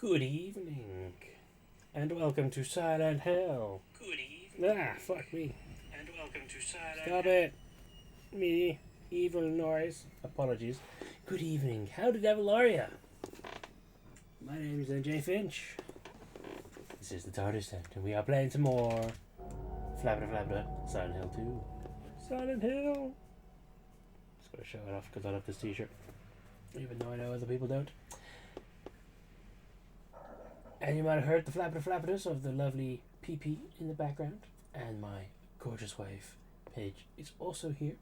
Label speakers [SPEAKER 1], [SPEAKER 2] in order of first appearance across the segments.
[SPEAKER 1] Good evening, and welcome to Silent Hill.
[SPEAKER 2] Good evening.
[SPEAKER 1] Ah, fuck me.
[SPEAKER 2] And welcome to Silen.
[SPEAKER 1] Stop it. Me. Evil noise. Apologies. Good evening. How the devil are ya? My name is NJ Finch. This is the TARDIS tent, and we are playing some more Flabda Flabda Silent Hill 2. Silent Hill! Just gotta show it off because I love this t-shirt. Even though I know other people don't. And you might have heard the flabberdas of the lovely PP in the background. And my gorgeous wife, Paige, is also here.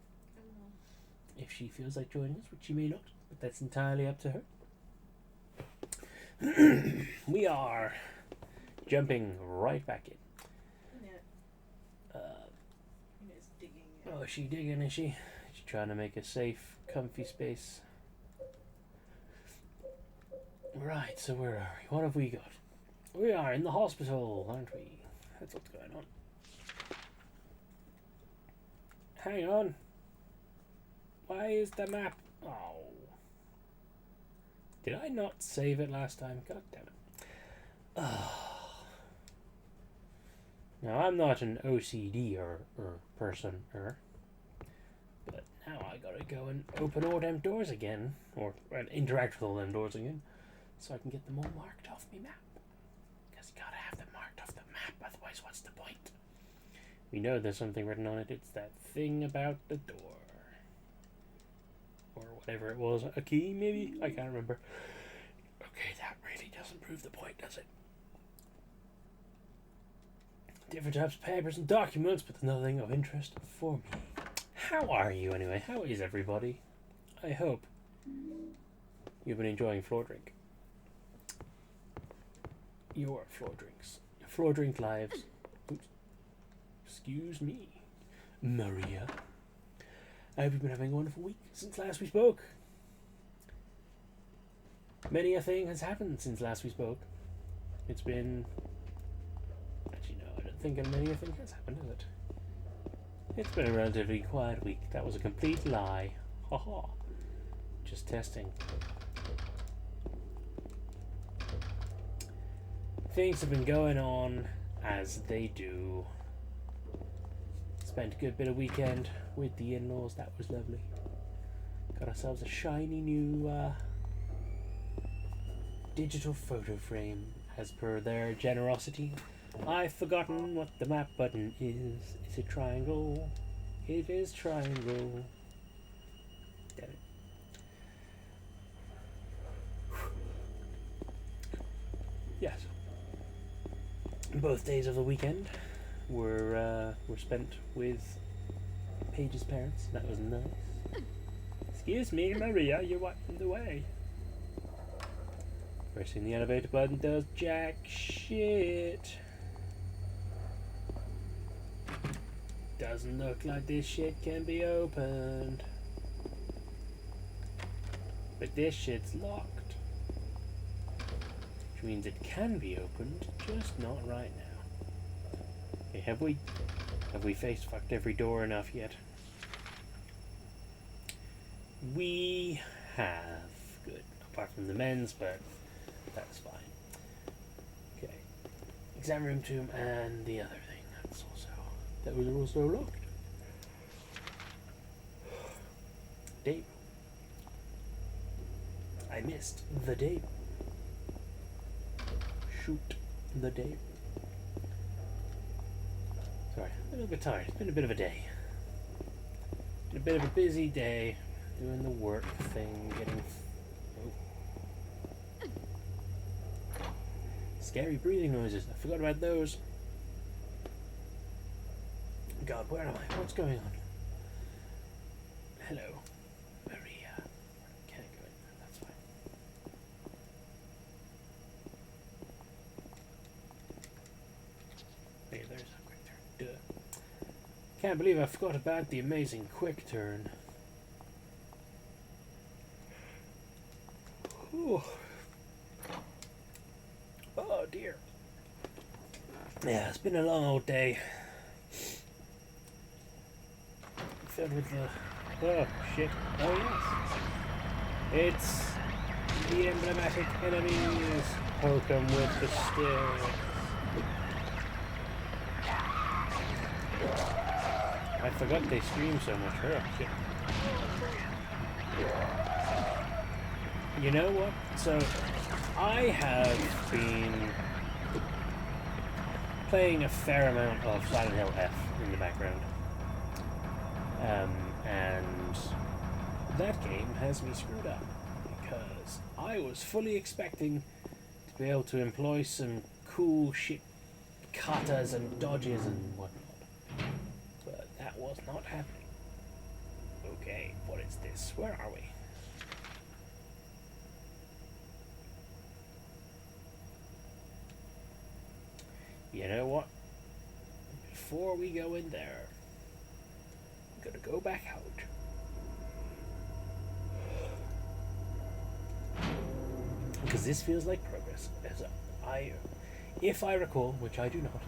[SPEAKER 1] If she feels like joining us, which she may not, but that's entirely up to her. We are jumping right back in.
[SPEAKER 3] Inet's digging.
[SPEAKER 1] Oh, is she digging, is she? She's trying to make a safe, comfy space. Right, so where are we? What have we got? We are in the hospital, aren't we? That's what's going on. Hang on. Why is the map? Oh. Did I not save it last time? God damn it. Oh. Now, I'm not an OCD person, but now I gotta go and open all them doors again, or interact with all them doors again, so I can get them all marked off me map. Because you gotta have them marked off the map, otherwise what's the point? We know there's something written on it. It's that thing about the door. Or whatever it was. A key, maybe? I can't remember. Okay, that really doesn't prove the point, does it? Different types of papers and documents, but nothing of interest for me. How are you, anyway? How is everybody? I hope you've been enjoying floor drink. Your floor drinks. Your floor drink lives. Oops. Excuse me, Maria. I hope you've been having a wonderful week since last we spoke. Many a thing has happened since last we spoke. It's been... Actually, no, I don't think many a thing has happened, has it? It's been a relatively quiet week. That was a complete lie. Haha. Just testing. Things have been going on as they do. Spent a good bit of weekend with the in-laws. That was lovely. Got ourselves a shiny new digital photo frame as per their generosity. I've forgotten what the map button is. Is it triangle? It is triangle. Damn it. Yes. Both days of the weekend were spent with Paige's parents. That was nice. Excuse me, Maria, you're in the way. Pressing the elevator button does jack shit. Doesn't look like this shit can be opened. But this shit's locked. Which means it can be opened, just not right now. Okay, have we face fucked every door enough yet? We have. Good. Apart from the men's, but that's fine. Okay. Exam room tomb and the other thing. That was also locked. Date. I missed the date. Shoot the date. Sorry, I'm a little bit tired. It's been a bit of a day. Been a bit of a busy day doing the work thing, getting... Oh. Scary breathing noises. I forgot about those. God, where am I? What's going on? Hello. Maria. Can't go in there. That's fine. Hey, there's a quick turn. Duh. Can't believe I forgot about the amazing quick turn. Ooh. Oh dear. Yeah, it's been a long old day. Filled with the... Oh shit. Oh yes. It's The emblematic enemies. Poke 'em with the stick. I forgot they scream so much. Oh, shit. You know what? So, I have been playing a fair amount of Silent Hill F in the background. And that game has me screwed up because I was fully expecting to be able to employ some cool shit katas and dodges and whatnot. But that was not happening. Okay, what is this? Where are we? You know what? Before we go in there, I'm gonna go back out. Because this feels like progress. As if I recall, which I do not.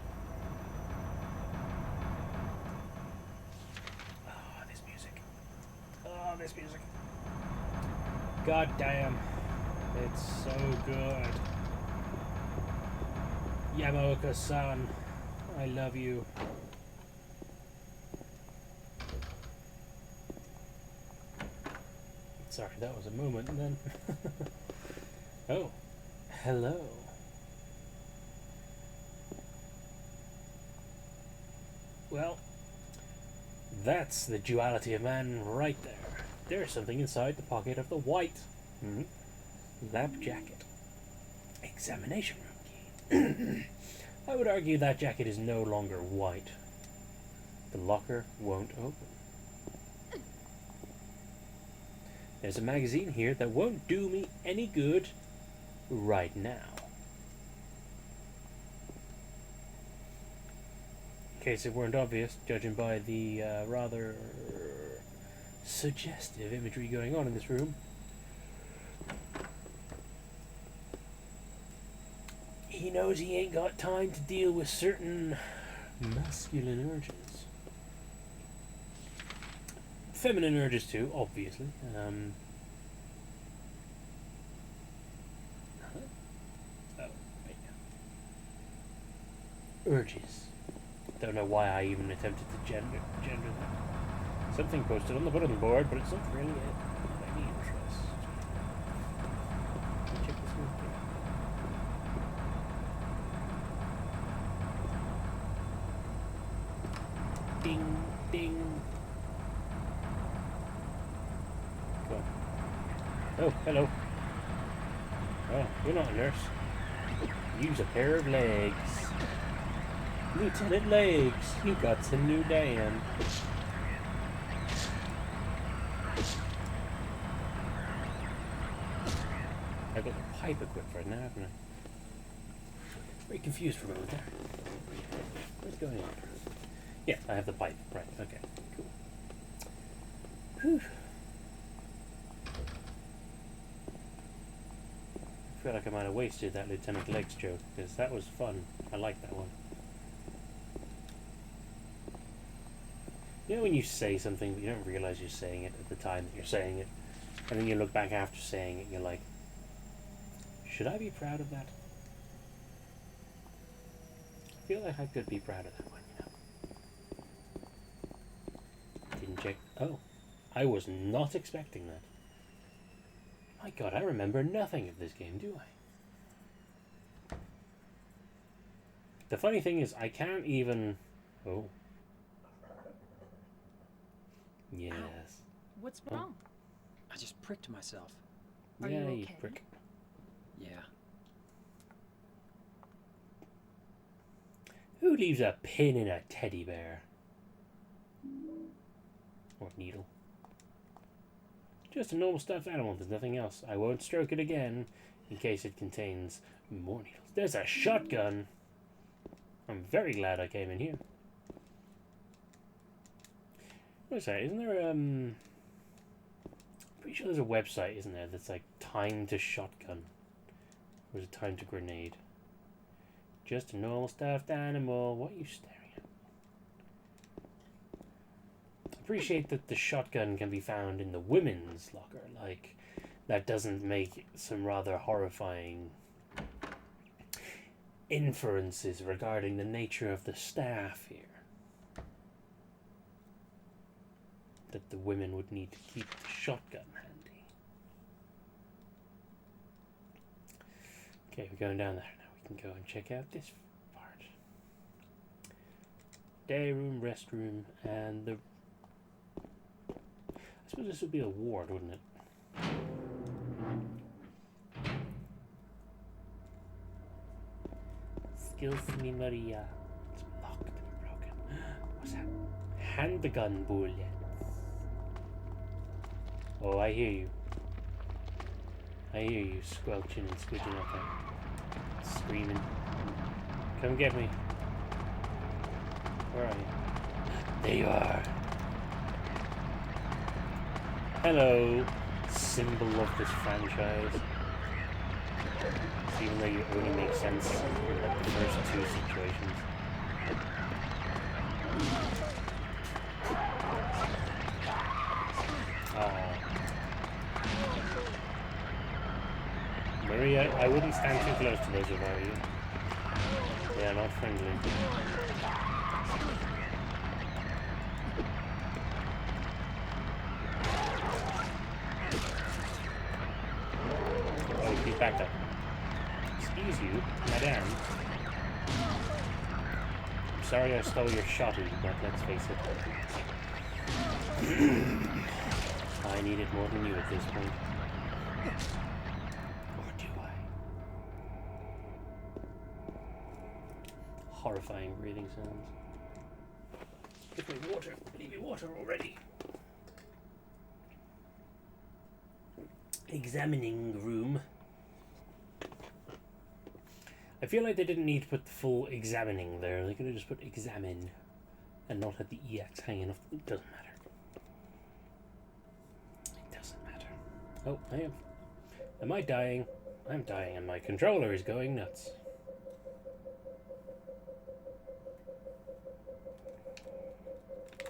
[SPEAKER 1] Oh, this music. Oh, this music. God damn. It's so good. Yamaoka-san, I love you. Sorry, that was a moment then. Oh, hello. Well, that's the duality of man right there. There's something inside the pocket of the white lap jacket. Examination room key. I would argue that jacket is no longer white. The locker won't open. There's a magazine here that won't do me any good right now. In case it weren't obvious, judging by the rather suggestive imagery going on in this room. He knows he ain't got time to deal with certain masculine urges. Feminine urges too, obviously. Oh, wait. Urges. Don't know why I even attempted to gender that. Something posted on the bulletin board, but it's not really of any interest. Check this one here. Ding, ding. Go on. Oh, hello. Oh, you're not a nurse. Use a pair of legs. Lieutenant Legs, you got some new Dan. I've got the pipe equipped right now, haven't I? Very confused for a moment there. What's going on? Yeah, I have the pipe. Right, okay, cool. Whew. I feel like I might have wasted that Lieutenant Legs joke, because that was fun. I like that one. You know when you say something but you don't realize you're saying it at the time that you're saying it, and then you look back after saying it and you're like, should I be proud of that? I feel like I could be proud of that one, you know. Didn't check. Oh, I was not expecting that. My God, I remember nothing of this game, do I? The funny thing is, I can't even... Oh. Yes.
[SPEAKER 3] Ow. What's wrong?
[SPEAKER 4] I just pricked myself.
[SPEAKER 3] Are
[SPEAKER 1] Yeah,
[SPEAKER 3] you
[SPEAKER 1] you
[SPEAKER 3] okay?
[SPEAKER 1] prick.
[SPEAKER 4] Yeah.
[SPEAKER 1] Who leaves a pin in a teddy bear? Or needle? Just a normal stuffed animal, there's nothing else. I won't stroke it again, in case it contains more needles. There's a shotgun! I'm very glad I came in here. What's that? Isn't there, pretty sure there's a website, isn't there, that's like time to shotgun. Or is it time to grenade? Just a normal stuffed animal. What are you staring at? Appreciate that the shotgun can be found in the women's locker, like that doesn't make some rather horrifying inferences regarding the nature of the staff here. That the women would need to keep the shotgun handy. Okay, we're going down there now. We can go and check out this part. Day room, restroom, and the... I suppose this would be a ward, wouldn't it? Excuse me, Maria. It's locked and broken. What's that? Handgun bullets. Oh, I hear you. I hear you squelching and squidging up there. Screaming. Come get me. Where are you? There you are. Hello, symbol of this franchise. Even though you only make sense in like the first two situations. Maria, I wouldn't stand too close to those if I were you. They are not friendly. Oh, he's backed up. Excuse you, madame. I'm sorry I stole your shotty, but let's face it. I need it more than you at this point. Or do I? Horrifying breathing sounds. Give me water. Give me water already. Examining room. I feel like they didn't need to put the full examining there. They could have just put examine and not had the EX hanging off. It doesn't matter. It doesn't matter. Oh, I am. Am I dying? I'm dying and my controller is going nuts.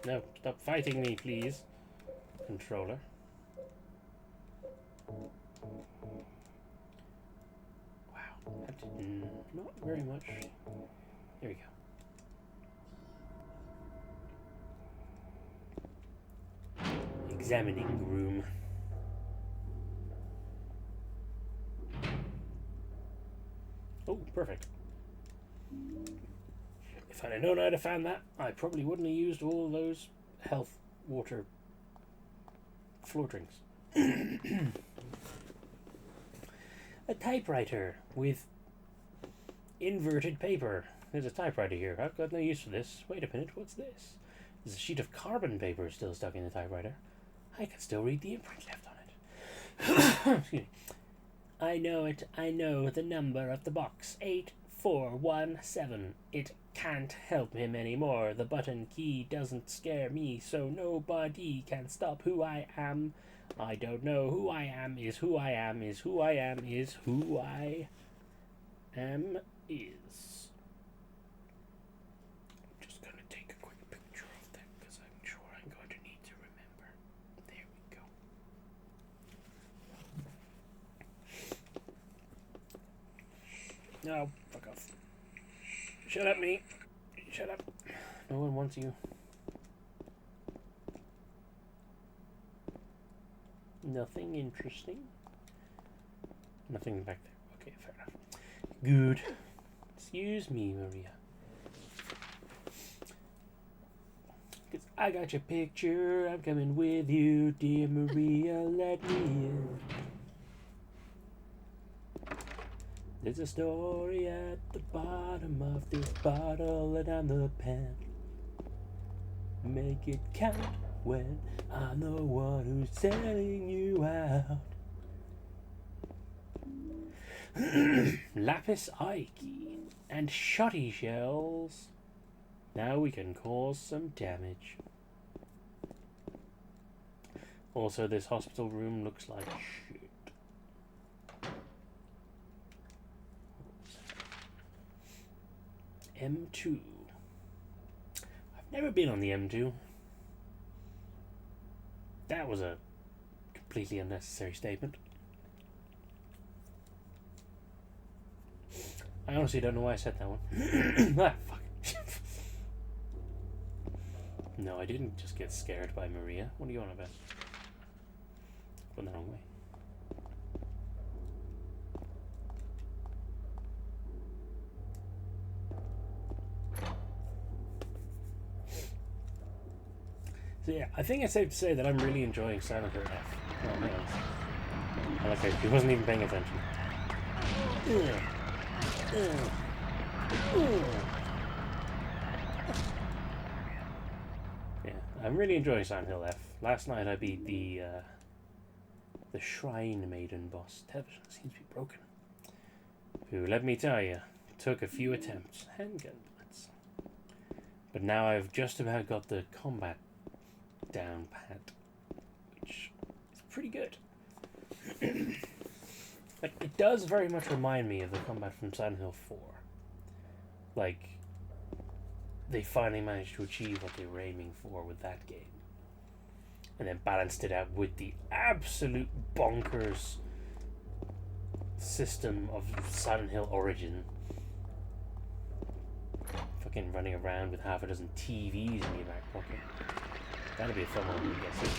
[SPEAKER 1] No, stop fighting me, please. Controller. Wow, that did not very much. There we go. Examining room. Oh, perfect. If I'd have known I'd have found that, I probably wouldn't have used all those health water floor drinks. A typewriter with inverted paper. There's a typewriter here. I've got no use for this. Wait a minute, what's this? There's a sheet of carbon paper still stuck in the typewriter. I can still read the imprint left on it. Excuse me. I know it. I know the number of the box. 8417. It can't help him anymore. The button key doesn't scare me, so nobody can stop who I am. I don't know who I am is who I am is who I am is who I am is. I'm just going to take a quick picture of that because I'm sure I'm going to need to remember. There we go. No, fuck off. Shut up, me. Shut up. No one wants you. Nothing interesting. Nothing back there. Okay, fair enough. Good. Excuse me, Maria. Cause I got your picture. I'm coming with you, dear Maria. Let me in. There's a story at the bottom of this bottle, and I'm the pen. Make it count when I'm the one who's selling you out. Lapis eye key and shotty shells. Now we can cause some damage. Also, this hospital room looks like shit. M2. I've never been on the M2. That was a completely unnecessary statement. I honestly don't know why I said that one. Ah, fuck. No, I didn't just get scared by Maria. What are you on about? Went the wrong way. So yeah, I think it's safe to say that I'm really enjoying Silent Hill F. Oh, hang on. I like how he wasn't even paying attention. Yeah, I'm really enjoying Silent Hill F. Last night I beat the Shrine Maiden boss. Television seems to be broken. Who, let me tell you, took a few attempts. Handgun bullets. But now I've just about got the combat down pat, which is pretty good. Like, it does very much remind me of the combat from Silent Hill 4. Like, they finally managed to achieve what they were aiming for with that game. And then balanced it out with the absolute bonkers system of Silent Hill Origin. Fucking running around with half a dozen TVs in your back pocket. That'll be a fun one when we get to it.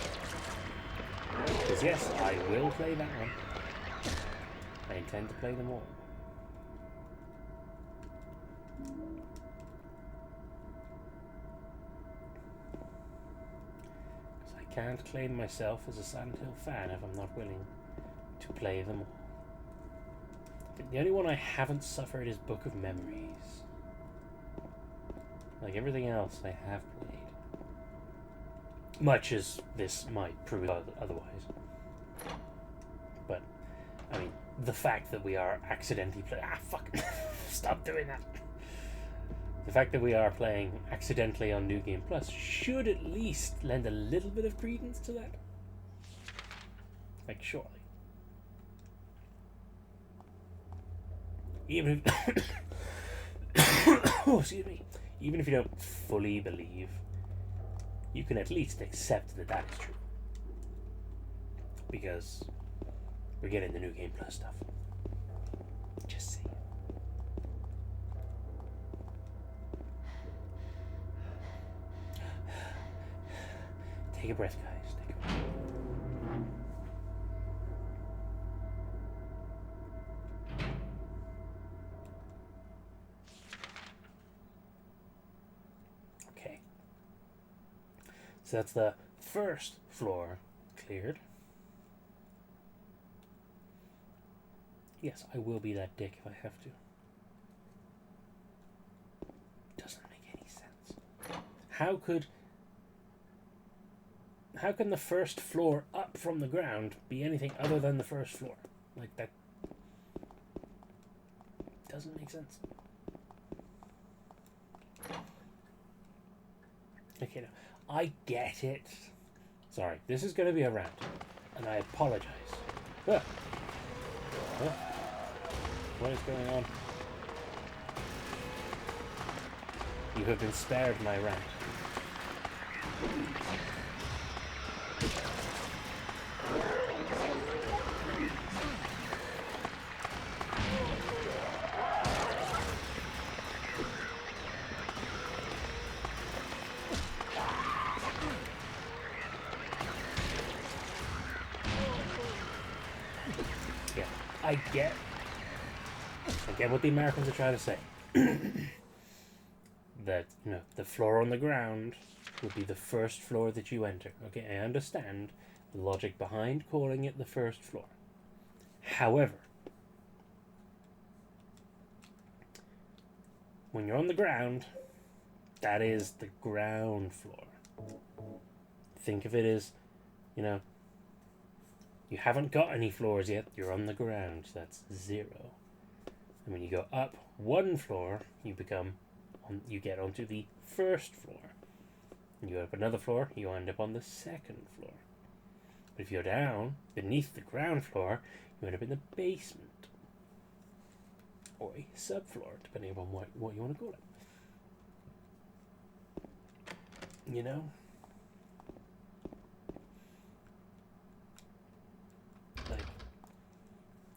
[SPEAKER 1] Because yes, I will play that one. I intend to play them all. Because I can't claim myself as a Silent Hill fan if I'm not willing to play them all. The only one I haven't suffered is Book of Memories. Like everything else I have played. Much as this might prove otherwise. But, I mean, the fact that we are accidentally playing... Ah, fuck. Stop doing that. The fact that we are playing accidentally on New Game Plus should at least lend a little bit of credence to that. Like, surely. Even if... oh, excuse me. Even if you don't fully believe, you can at least accept that that is true. Because we're getting the New Game Plus stuff. Just saying. Take a breath, guys. Take a breath. Okay. So that's the first floor cleared. Yes, I will be that dick if I have to. Doesn't make any sense. How can the first floor up from the ground be anything other than the first floor? Like, that doesn't make sense. Okay, now, I get it. Sorry, this is going to be a rant, and I apologize. Ah. Ah. What is going on? You have been spared my rant. Yeah, I get what the Americans are trying to say. That, you know, the floor on the ground would be the first floor that you enter. Okay, I understand the logic behind calling it the first floor. However, when you're on the ground, that is the ground floor. Think of it as, you know, you haven't got any floors yet, you're on the ground, so that's 0. And when you go up 1 floor, you get onto the first floor. And you go up another floor, you end up on the 2nd floor. But if you're down beneath the ground floor, you end up in the basement. Or a subfloor, depending upon what you want to call it. You know? Like,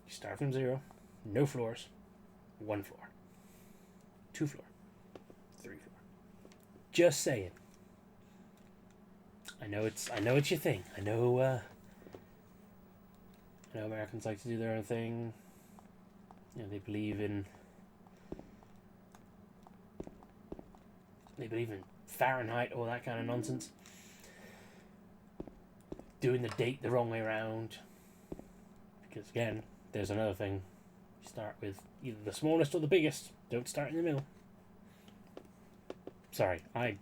[SPEAKER 1] you start from 0, no floors, 1 floor. 2 floor. 3 floor. Just saying. I know it's your thing. I know Americans like to do their own thing. You know, they believe in Fahrenheit, all that kind of nonsense. Doing the date the wrong way around. Because again, there's another thing. You start with either the smallest or the biggest. Don't start in the middle. Sorry, I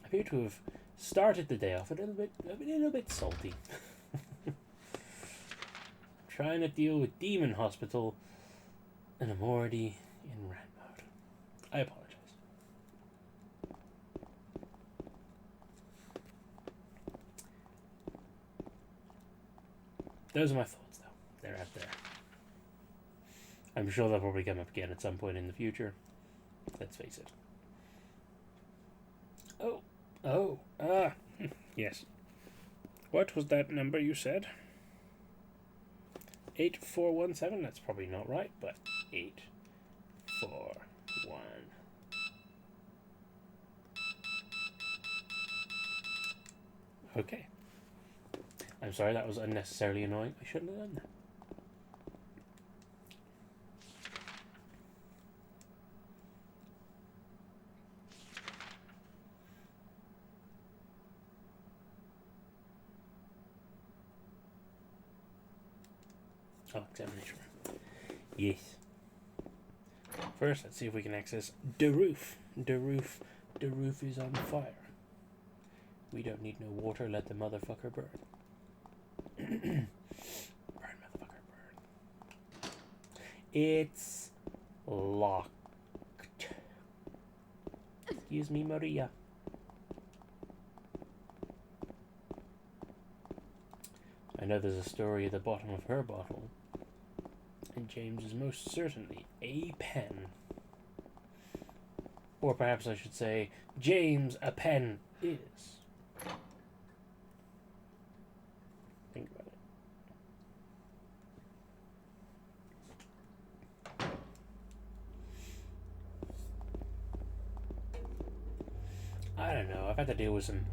[SPEAKER 1] appear to have started the day off a little bit salty. Trying to deal with Demon Hospital, and I'm already in rant mode. I apologize. Those are my thoughts, though. They're out there. I'm sure they'll probably come up again at some point in the future. Let's face it.
[SPEAKER 2] Yes. What was that number you said?
[SPEAKER 1] 8417? That's probably not right, but 841. Okay. I'm sorry, that was unnecessarily annoying. I shouldn't have done that. Oh, examination room. Yes. First, let's see if we can access the roof. The roof is on fire. We don't need no water, let the motherfucker burn. Burn, motherfucker, burn. It's locked. Excuse me, Maria. I know there's a story at the bottom of her bottle. And James is most certainly a pen. Or perhaps I should say, James a pen is. Think about it. I don't know, I've had to deal with some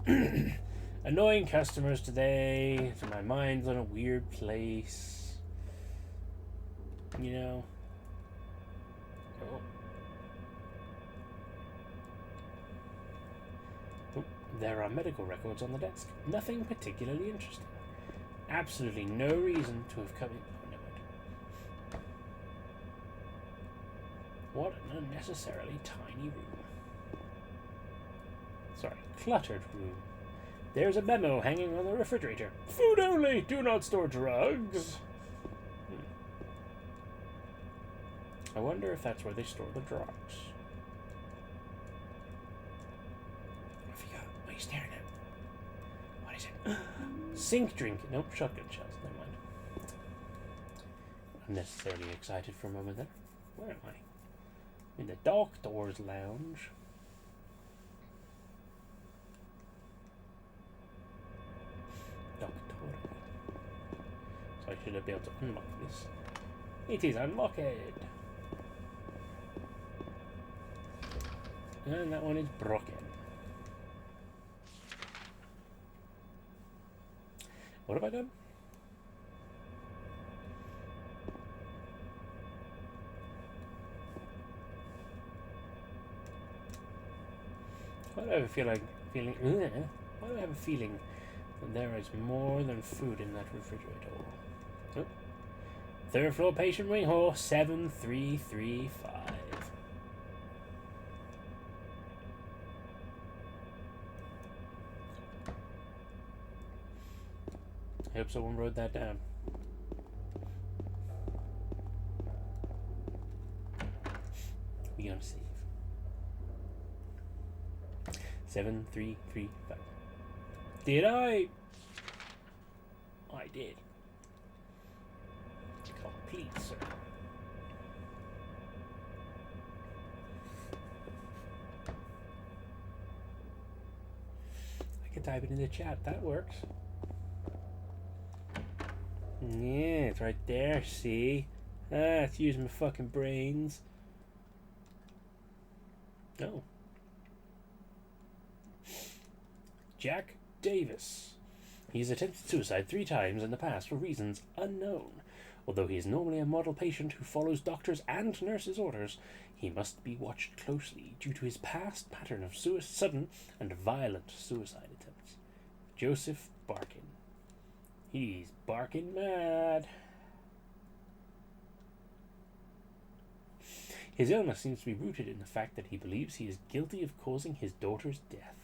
[SPEAKER 1] annoying customers today, so my mind's in a weird place. You know? Oh, there are medical records on the desk. Nothing particularly interesting. Absolutely no reason to have come in. Oh, never mind. What an unnecessarily tiny room. Sorry, cluttered room. There's a memo hanging on the refrigerator. Food only! Do not store drugs! I wonder if that's where they store the drugs. I forgot. What are you staring at? What is it? Sink drink. Nope, shotgun shells. Never mind. Unnecessarily excited for a moment there. Where am I? In the doctor's lounge. Doctor. So I should have been able to unlock this. It is unlocked. And that one is broken. What have I done? Why do I have a feeling? Why do I have a feeling that there is more than food in that refrigerator? Oh. Third floor patient wing hall 7335. I hope someone wrote that down. We're gonna save. 7335. Did I? I did. Complete, sir. I can type it in the chat. That works. Yeah, it's right there, see? It's using my fucking brains. Oh. Jack Davis. He's attempted suicide 3 times in the past for reasons unknown. Although he is normally a model patient who follows doctors' and nurses' orders, he must be watched closely due to his past pattern of sudden and violent suicide attempts. Joseph Barkin. He's barking mad. His illness seems to be rooted in the fact that he believes he is guilty of causing his daughter's death.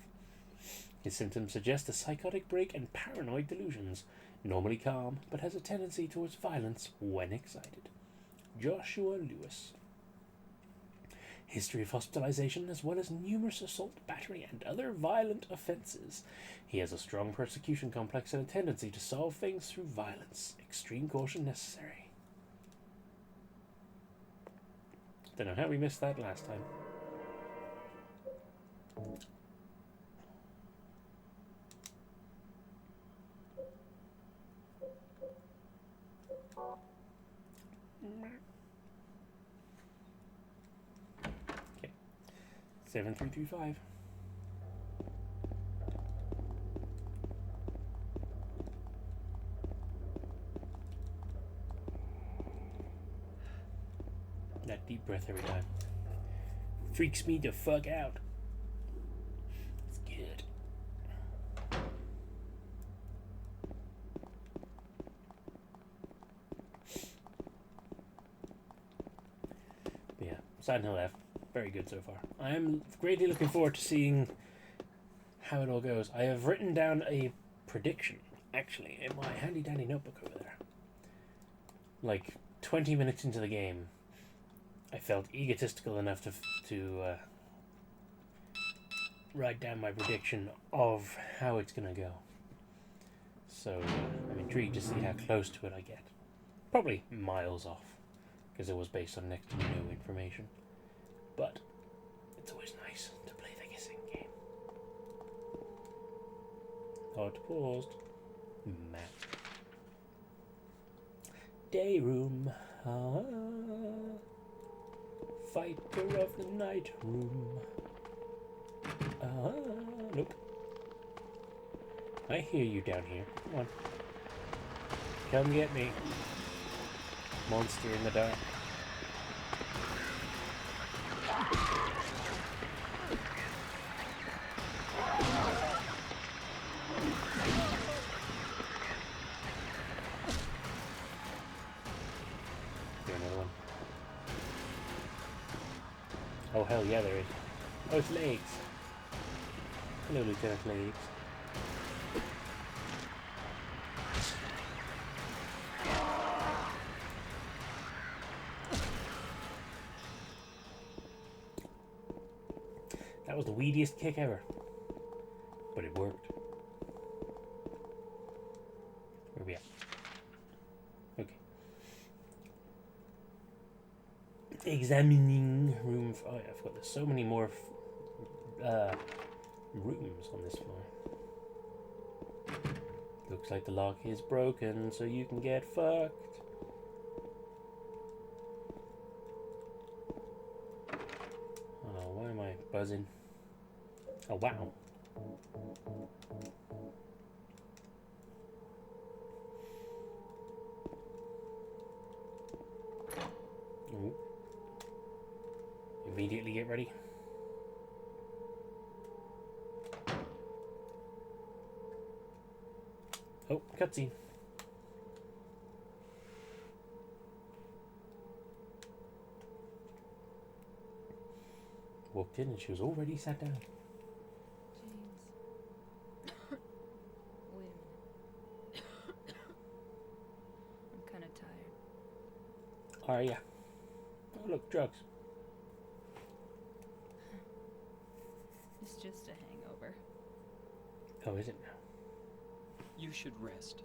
[SPEAKER 1] His symptoms suggest a psychotic break and paranoid delusions, normally calm, but has a tendency towards violence when excited. Joshua Lewis. History of hospitalization as well as numerous assault, battery, and other violent offenses. He has a strong persecution complex and a tendency to solve things through violence. Extreme caution necessary. Don't know how we missed that last time. Okay. 7335. That deep breath every time freaks me the fuck out. It's good. But yeah, Silent Hill F, very good so far. I am greatly looking forward to seeing how it all goes. I have written down a prediction, actually, in my handy dandy notebook over there. Like 20 minutes into the game, I felt egotistical enough to write down my prediction of how it's going to go. So I'm intrigued to see how close to it I get. Probably miles off, because it was based on next to no information. But it's always nice to play the guessing game. Hard paused. Map. Day room. Fighter of the night room. Nope. I hear you down here. Come on. Come get me. Monster in the dark. There another one. Oh hell yeah, there is. Oh, it's legs. Hello, Lieutenant Legs. That was the weediest kick ever. But it worked. Where are we at? Okay. Examining room. Oh yeah, I forgot there's so many more rooms on this floor. Looks like the lock is broken, so you can get fucked. Oh, why am I buzzing? Oh, wow. Ooh. Immediately get ready. Oh, cutscene. Walked in and she was already sat down.
[SPEAKER 3] James. Wait a minute. I'm kind of tired.
[SPEAKER 1] Are ya? Oh, look, drugs.
[SPEAKER 3] It's just a hangover.
[SPEAKER 1] Oh, is it now?
[SPEAKER 4] You should rest.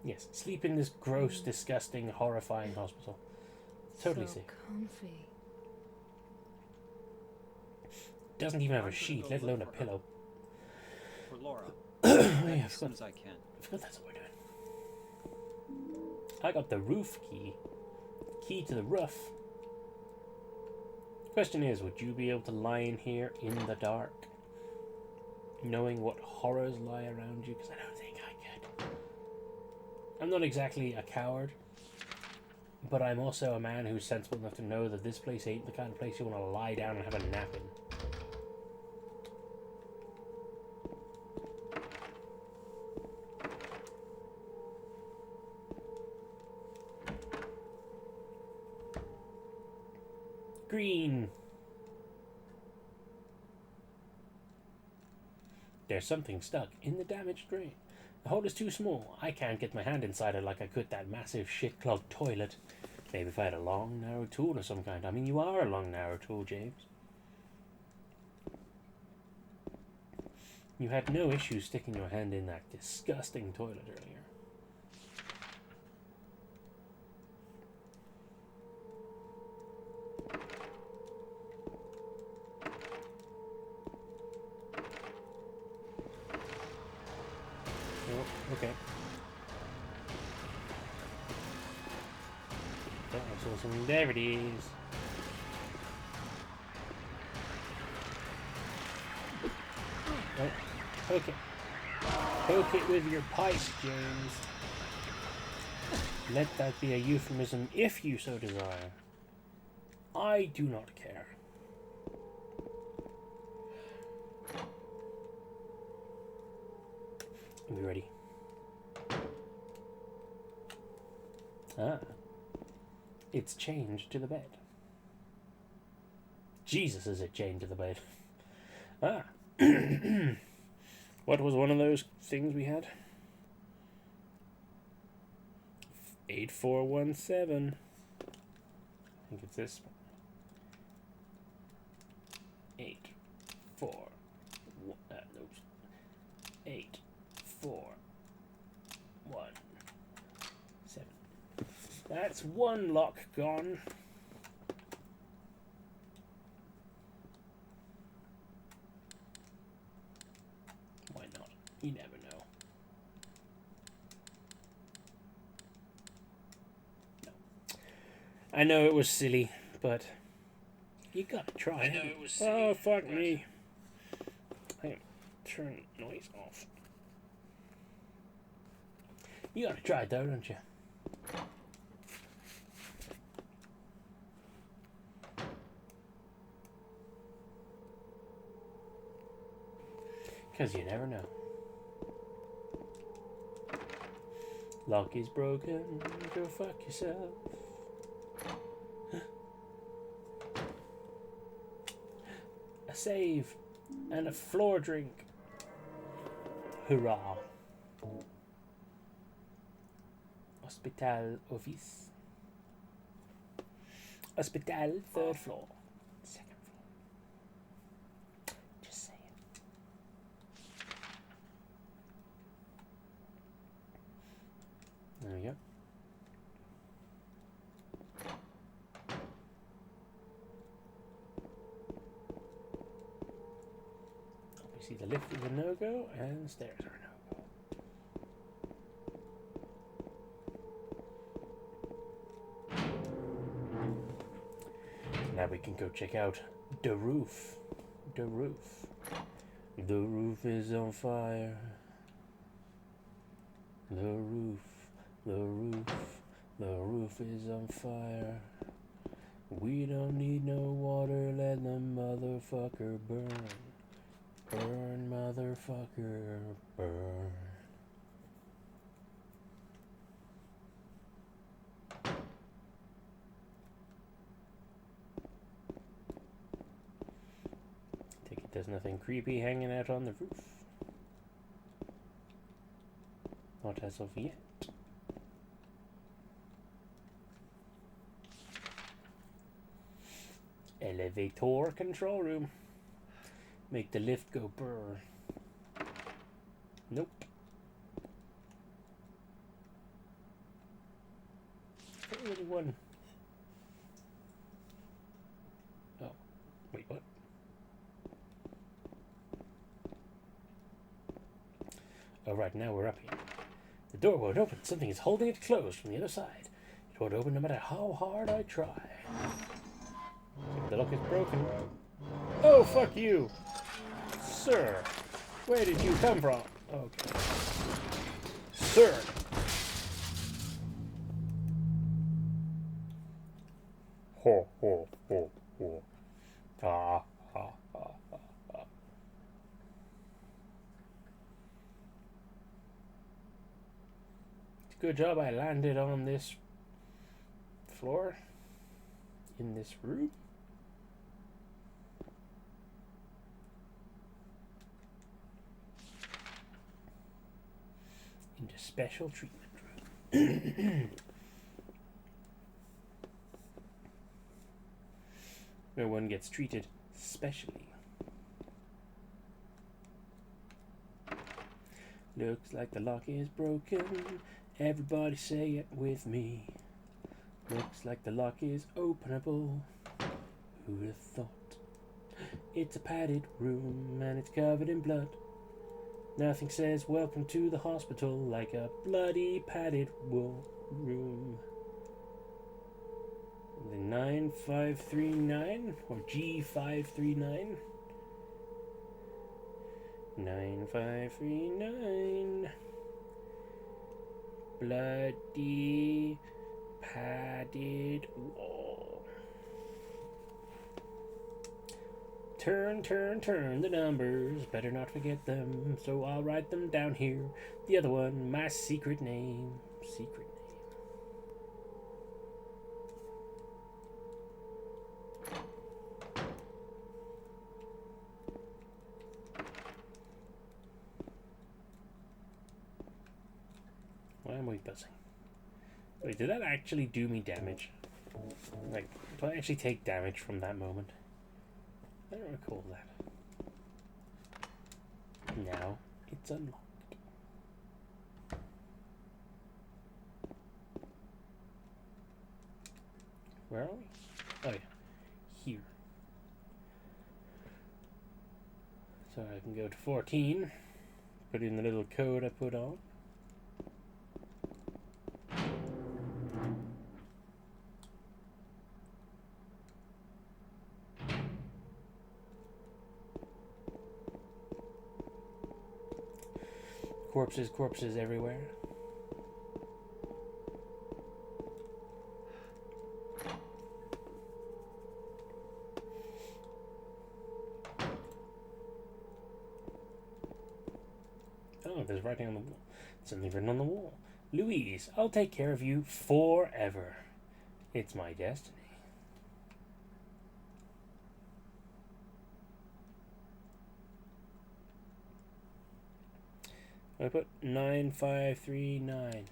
[SPEAKER 1] Yes, sleep in this gross, disgusting, horrifying hospital. Totally
[SPEAKER 3] so
[SPEAKER 1] safe.
[SPEAKER 3] Comfy.
[SPEAKER 1] Doesn't even have a
[SPEAKER 4] I'm gonna
[SPEAKER 1] sheet,
[SPEAKER 4] go
[SPEAKER 1] let alone a
[SPEAKER 4] look for her.
[SPEAKER 1] pillow.
[SPEAKER 4] For Laura.
[SPEAKER 1] Oh, yeah, I
[SPEAKER 4] As soon
[SPEAKER 1] forgot,
[SPEAKER 4] as I can.
[SPEAKER 1] I forgot that's what we're doing. I got the roof key. Key to the roof. Question is, would you be able to lie in here in the dark, knowing what horrors lie around you? Because I don't think I could. I'm not exactly a coward, but I'm also a man who's sensible enough to know that this place ain't the kind of place you want to lie down and have a nap in. Green. There's something stuck in the damaged drain. The hole is too small. I can't get my hand inside it like I could that massive shit-clogged toilet. Maybe if I had a long, narrow tool of some kind. I mean, you are a long, narrow tool, James. You had no issue sticking your hand in that disgusting toilet earlier. Oh, okay. Oh, I saw something. There it is. Oh, okay. Poke it with your pipe, James. Let that be a euphemism if you so desire. I do not care. Are we ready? Ah. It's chained to the bed. Jesus, is it chained to the bed? Ah. What was one of those things we had? 8417. I think it's this one. 8 4 no. 8 4 1 7. That's one lock gone. Why not? You never know. No. I know it was silly, but you gotta try. I know it was silly. Oh, fuck me. I am turn noise off. You gotta try it though, don't you? Because you never know. Lock is broken, go fuck yourself. A save and a floor drink. Hurrah. Hospital office. Hospital, 3rd floor. 2nd floor. Just saying. There we go. Obviously the lift is a no-go and the stairs are a no-go. Now we can go check out the roof. The roof. The roof is on fire. The roof. The roof. The roof is on fire. We don't need no water, let the motherfucker burn. Burn, motherfucker, burn. Take it there's nothing creepy hanging out on the roof. Not as of yet. Elevator control room. Make the lift go brr. Nope. Only one. Oh, wait, what? Oh, right, now we're up here. The door won't open. Something is holding it closed from the other side. It won't open no matter how hard I try. The lock is broken. Oh, fuck you! Sir, where did you come from? Okay. Sir! Ho, ho, ho, ho. Ah, ah, ah, ah, ah. It's a good job I landed on this floor. In this room. Into special treatment room. Where one gets treated specially. Looks like the lock is broken. Everybody say it with me. Looks like the lock is openable. Who'd have thought? It's a padded room and it's covered in blood. Nothing says welcome to the hospital like a bloody padded room. The 9539 or G539. 9539. Bloody padded wall. Turn, turn, turn the numbers. Better not forget them, so I'll write them down here. The other one, my secret name. Secret name. Why am I buzzing? Wait, did that actually do me damage? Like, do I actually take damage from that moment? I don't recall that. Now it's unlocked. Where are we? Oh yeah, here. So I can go to 14, put in the little code I put on. Corpses, corpses everywhere. Oh, there's writing on the wall. Something written on the wall. Louise, I'll take care of you forever. It's my destiny. I put 9539.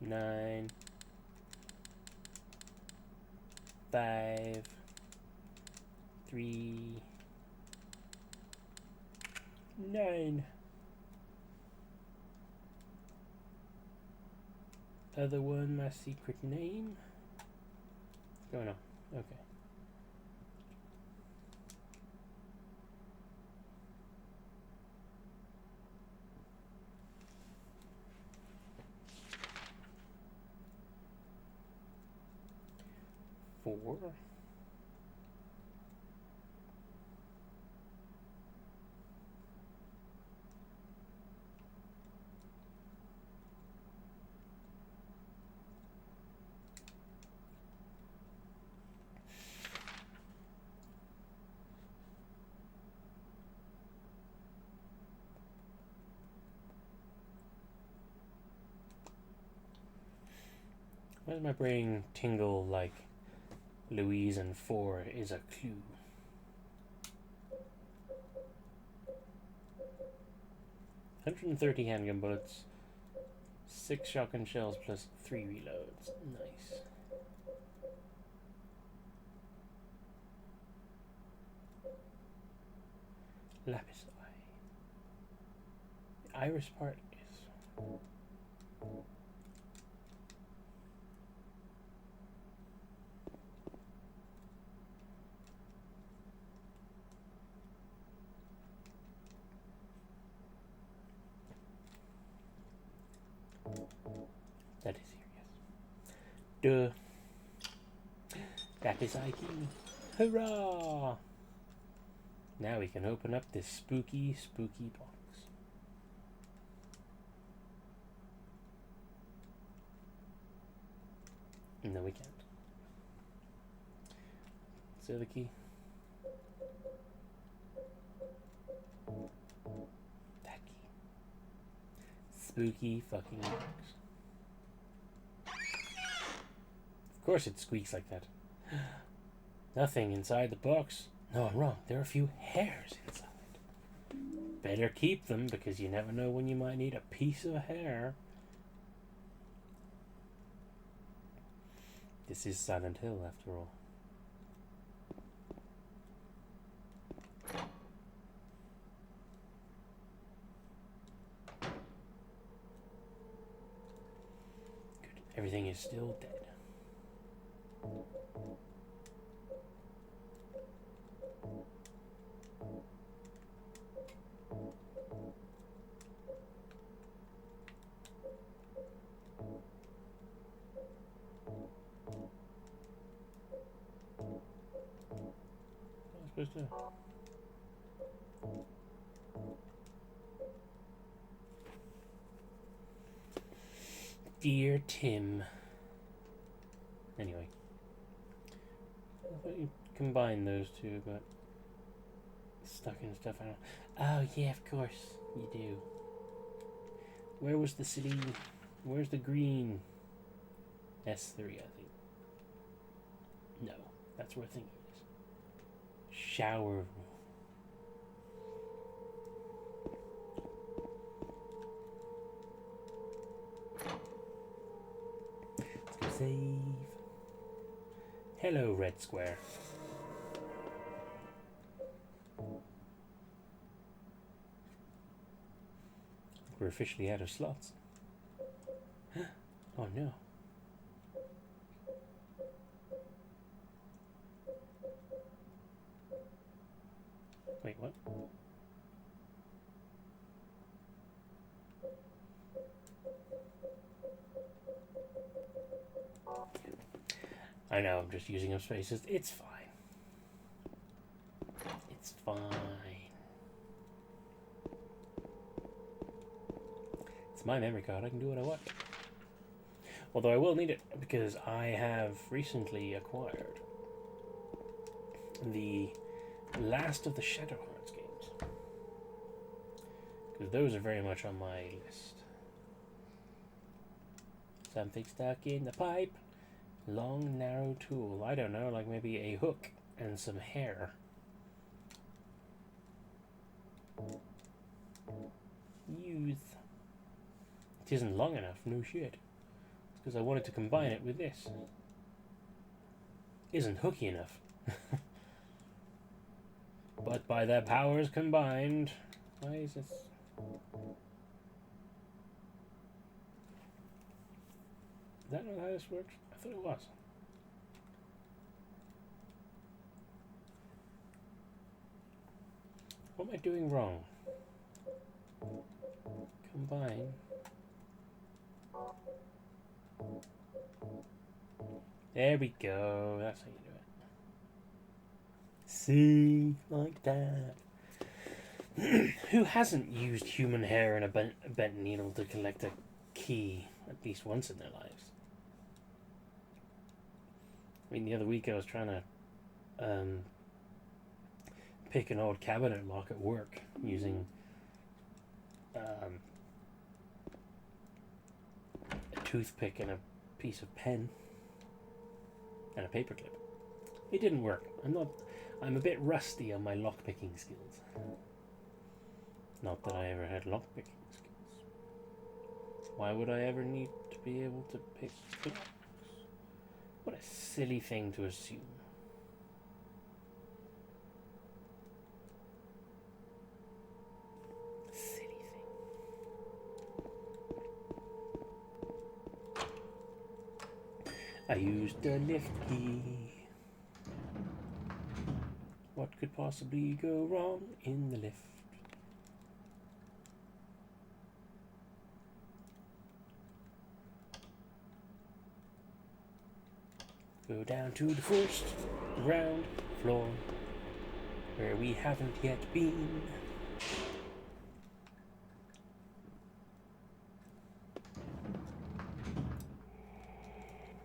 [SPEAKER 1] 9 5 3 9. Other one, my secret name. What's going on? Okay. Four. Why does my brain tingle like Louise and 4 is a clue? $130 handgun bullets, 6 shotgun shells plus 3 reloads. Nice. Lapis eye. The iris part is. That is here, yes. Duh. That is our key. Hurrah! Now we can open up this spooky, spooky box. No, we can't. Silver key. That key. Spooky fucking box. Of course it squeaks like that. Nothing inside the box. No, I'm wrong. There are a few hairs inside. Better keep them because you never know when you might need a piece of hair. This is Silent Hill after all. Good. Everything is still dead. What was I supposed to do? Dear Tim. Anyway. I thought you combine those two, but stuck in stuff I don't. Oh yeah, of course you do. Where was the city? Where's the green? S3, I think. No, that's where I think it is. Shower room. Let's go save. Hello, Red Square. We're officially out of slots. Oh no. Wait, what? I know, I'm just using up spaces. It's fine. It's fine. It's my memory card. I can do what I want. Although I will need it because I have recently acquired the last of the Shadow Hearts games. Because those are very much on my list. Something stuck in the pipe. Long, narrow tool. I don't know, like maybe a hook and some hair. Use. It isn't long enough, no shit. It's because I wanted to combine it with this. Isn't hooky enough. But by their powers combined... Why is this... Is that not how this works? I thought it was. What am I doing wrong? Combine. There we go. That's how you do it. See? Like that. Who hasn't used human hair and a bent needle to collect a key at least once in their lives? I mean, the other week I was trying to pick an old cabinet lock at work using a toothpick and a piece of pen and a paperclip. It didn't work. I'm a bit rusty on my lock-picking skills. Not that I ever had lock-picking skills. Why would I ever need to be able to pick locks? What a silly thing to assume. Silly thing. I used the lift key. What could possibly go wrong in the lift? Go down to the first ground floor, where we haven't yet been.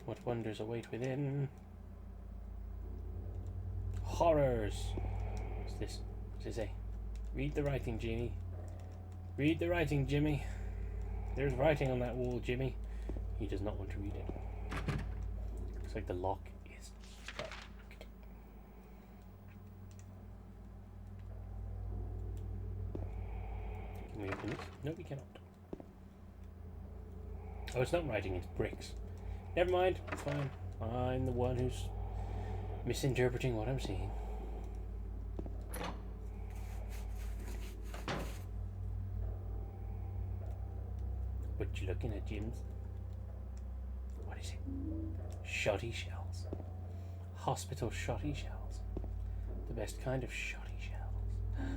[SPEAKER 1] What wonders await within? Horrors! What's this? What's it say? Read the writing, Jimmy. Read the writing, Jimmy. There's writing on that wall, Jimmy. He does not want to read it. Looks like the lock is fucked. Can we open this? No, we cannot. Oh, it's not writing, it's bricks. Never mind, it's fine. I'm the one who's misinterpreting what I'm seeing. What you looking at, Jims? What is it? Shoddy shells. Hospital shoddy shells. The best kind of shoddy shells.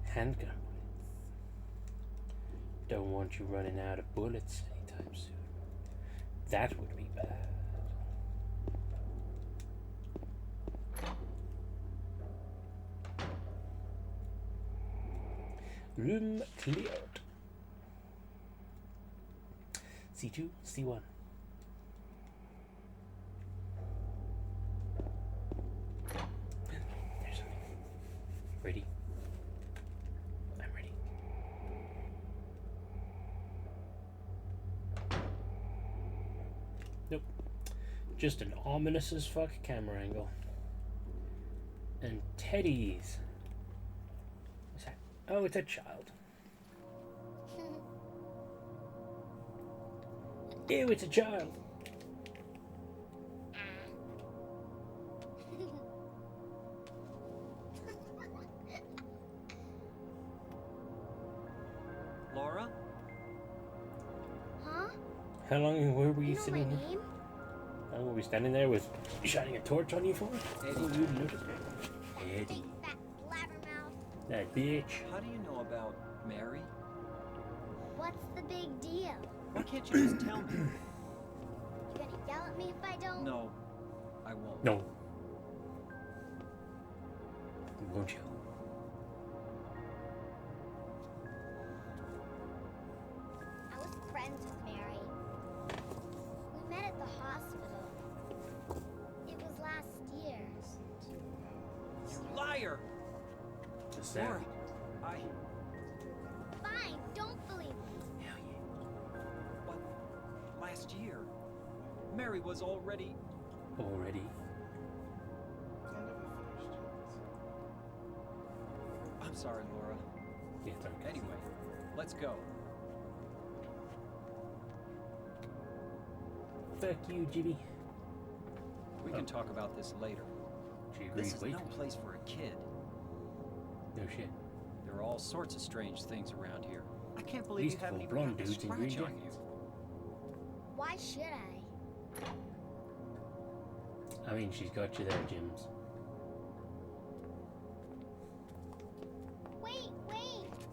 [SPEAKER 1] Handgun bullets. Don't want you running out of bullets anytime soon. That would be bad. Room cleared. C2, C1. There's something. Ready? I'm ready. Nope. Just an ominous as fuck camera angle. And teddies. What's that? Oh, it's a child. Ew, it's a child.
[SPEAKER 4] Laura?
[SPEAKER 5] Huh?
[SPEAKER 1] How long were we
[SPEAKER 5] You know my
[SPEAKER 1] sitting here?
[SPEAKER 5] name?
[SPEAKER 1] How long were we standing there with shining a torch on you for?
[SPEAKER 4] Eddie.
[SPEAKER 1] Oh, you noticed.
[SPEAKER 5] That
[SPEAKER 1] Eddie.
[SPEAKER 5] big fat blabbermouth.
[SPEAKER 1] That bitch.
[SPEAKER 4] How do you know about Mary?
[SPEAKER 5] What's the big deal?
[SPEAKER 4] Why can't you just tell me?
[SPEAKER 5] You gonna yell at me if I don't?
[SPEAKER 4] No, I won't.
[SPEAKER 1] No. Won't you?
[SPEAKER 5] I was friends with Mary. We met at the hospital. It was last year.
[SPEAKER 4] You liar!
[SPEAKER 1] Just
[SPEAKER 4] Laura, I...
[SPEAKER 5] Fine, don't believe me.
[SPEAKER 1] Hell yeah.
[SPEAKER 4] But last year, Mary was already...
[SPEAKER 1] Already.
[SPEAKER 4] I'm sorry, Laura.
[SPEAKER 1] Yeah, it's okay.
[SPEAKER 4] Anyway, let's go.
[SPEAKER 1] Fuck you, Jimmy.
[SPEAKER 4] We can talk about this later.
[SPEAKER 1] She
[SPEAKER 4] This
[SPEAKER 1] agrees.
[SPEAKER 4] is
[SPEAKER 1] Wait.
[SPEAKER 4] no place for a kid.
[SPEAKER 1] No shit.
[SPEAKER 4] There are all sorts of strange things around here. I can't believe
[SPEAKER 1] Least
[SPEAKER 4] you haven't even
[SPEAKER 1] full-blown
[SPEAKER 4] gotten a
[SPEAKER 1] dudes in green
[SPEAKER 4] scratch on
[SPEAKER 1] jackets.
[SPEAKER 4] you.
[SPEAKER 5] Why should I?
[SPEAKER 1] I mean, she's got you there, Jims.
[SPEAKER 5] Wait.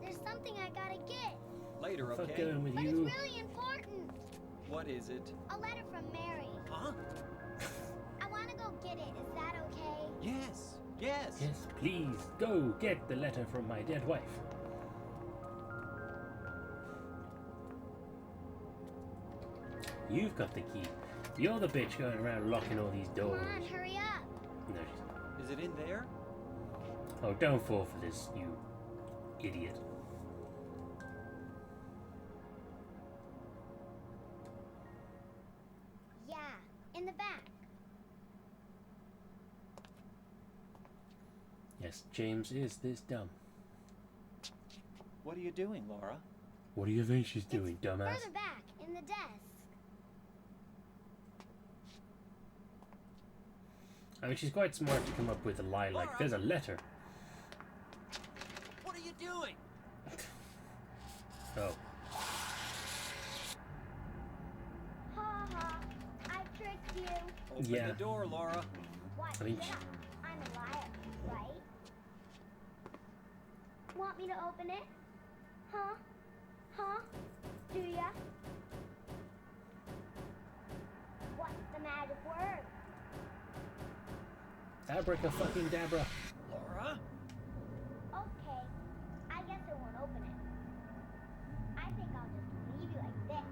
[SPEAKER 5] There's something I gotta get.
[SPEAKER 4] Later,
[SPEAKER 1] Fuck
[SPEAKER 4] okay?
[SPEAKER 1] going with
[SPEAKER 5] But
[SPEAKER 1] you.
[SPEAKER 5] it's really important.
[SPEAKER 4] What is it?
[SPEAKER 5] A letter from Mary.
[SPEAKER 4] Huh?
[SPEAKER 5] I wanna go get it. Is that okay?
[SPEAKER 4] Yes. Yes.
[SPEAKER 1] Yes, please, go get the letter from my dead wife. You've got the key. You're the bitch going around locking all these
[SPEAKER 5] Come
[SPEAKER 1] doors.
[SPEAKER 5] on, hurry up.
[SPEAKER 1] No, she's
[SPEAKER 4] Is it in there?
[SPEAKER 1] Oh, don't fall for this, you idiot.
[SPEAKER 5] Yeah, in the back.
[SPEAKER 1] Yes, James is this dumb.
[SPEAKER 4] What are you doing, Laura?
[SPEAKER 1] What do you think she's doing, dumbass?
[SPEAKER 5] Further back, in the desk.
[SPEAKER 1] I mean, she's quite smart to come up with a lie like, there's a letter.
[SPEAKER 4] What are you doing?
[SPEAKER 1] Oh.
[SPEAKER 5] Ha ha, I tricked you.
[SPEAKER 4] Open
[SPEAKER 1] Yeah.
[SPEAKER 4] the door, Laura.
[SPEAKER 5] What?
[SPEAKER 1] I mean,
[SPEAKER 5] Yeah, I'm a liar, right? Want me to open it? Huh? Huh? Do ya? What's the magic word?
[SPEAKER 1] Abracadabra.
[SPEAKER 4] Laura?
[SPEAKER 5] Okay, I guess I won't open it. I think I'll just leave you like this.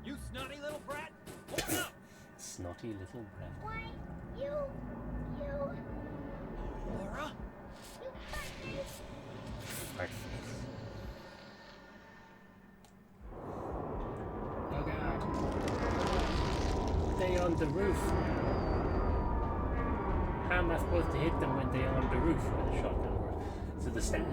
[SPEAKER 4] You snotty little brat! Open up!
[SPEAKER 1] Snotty little brat.
[SPEAKER 5] Why, you,
[SPEAKER 4] Laura?
[SPEAKER 5] you hurt me.
[SPEAKER 1] Fart face. Oh god. They on the roof now. How am I supposed to hit them when they on the roof with a shotgun or to the stand?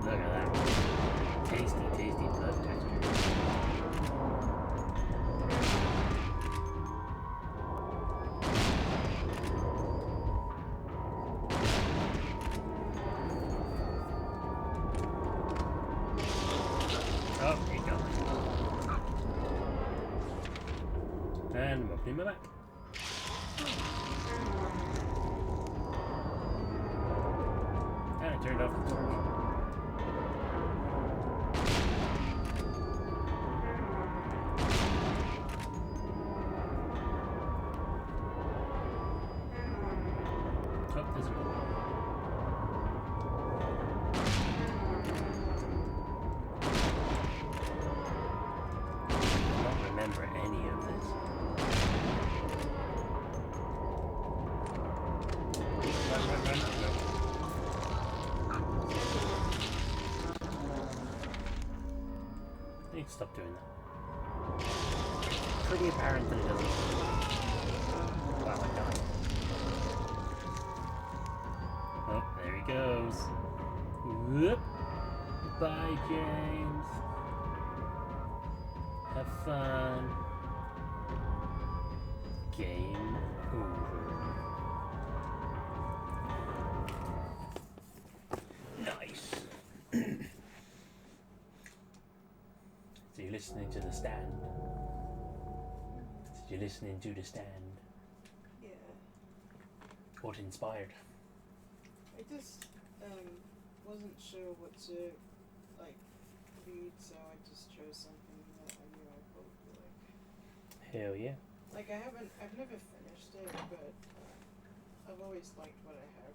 [SPEAKER 1] Look at that. Tasty, tasty blood texture. Oh, here you go. And I'm opening my map. And I turned off the torch. Oh, there's another one. I don't remember any of this. Run, run, run. No. I need to stop doing that. Pretty apparent that it doesn't. Wow, I died. Oh, there he goes. Whoop. Bye, James. Have fun. Game over. Nice. So you're listening to the stand. So you're listening to the stand.
[SPEAKER 6] Yeah.
[SPEAKER 1] What inspired?
[SPEAKER 6] I just wasn't sure what to like read, so I just chose something that I knew I'd probably like.
[SPEAKER 1] Hell yeah.
[SPEAKER 6] Like I've never finished it, but I've always liked what I have.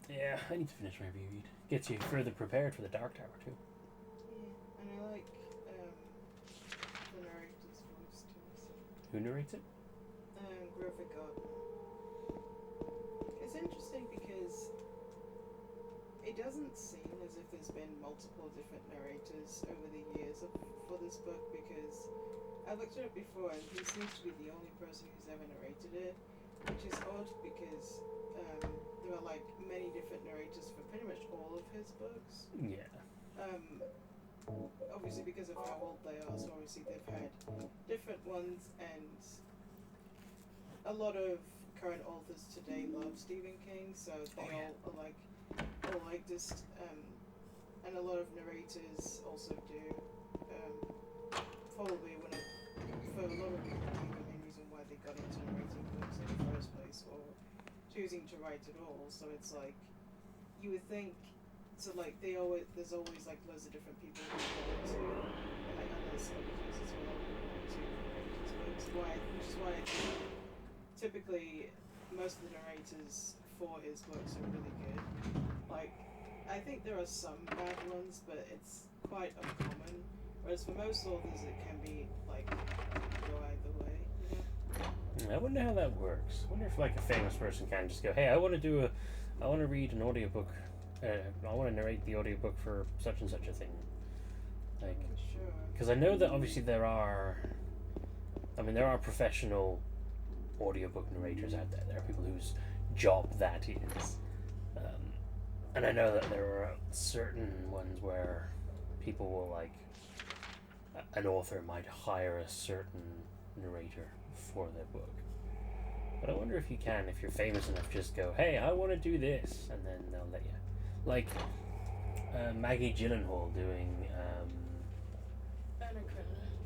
[SPEAKER 1] Yeah, I need to finish my reread. Gets you further prepared for the Dark Tower too.
[SPEAKER 6] Yeah, and I like the narrator's voice too. So.
[SPEAKER 1] Who narrates it?
[SPEAKER 6] Griffith Gardner. It's interesting because it doesn't seem as if there's been multiple different narrators over the years for this book, because I looked at it before and he seems to be the only person who's ever narrated it, which is odd because there are like many different narrators for pretty much all of his books.
[SPEAKER 1] Yeah.
[SPEAKER 6] Obviously because of how old they are, so obviously they've had different ones, and a lot of current authors today love Stephen King, so they all like this, and a lot of narrators also do. Probably for a lot of people, the main reason why they got into narrating books in the first place, or choosing to write at all. So it's like you would think. So like there's always like loads of different people who go into, and like other celebrities as well who go into narrators' books. Which is why I think typically most of the narrators for his books are really good. Like I think there are some bad ones, but it's quite uncommon. Whereas for most authors, it can be like go either way. You know?
[SPEAKER 1] I wonder how that works. I wonder if like a famous person can just go, hey, I want to read an audiobook. I want to narrate the audiobook for such and such a thing. Like,
[SPEAKER 6] Sure.
[SPEAKER 1] because I know that obviously there are professional audiobook narrators out there. There are people whose job that is. And I know that there are certain ones where people will like, an author might hire a certain narrator for their book. But I wonder if you can, if you're famous enough, just go, hey, I want to do this, and then they'll let you. Like Maggie Gyllenhaal doing,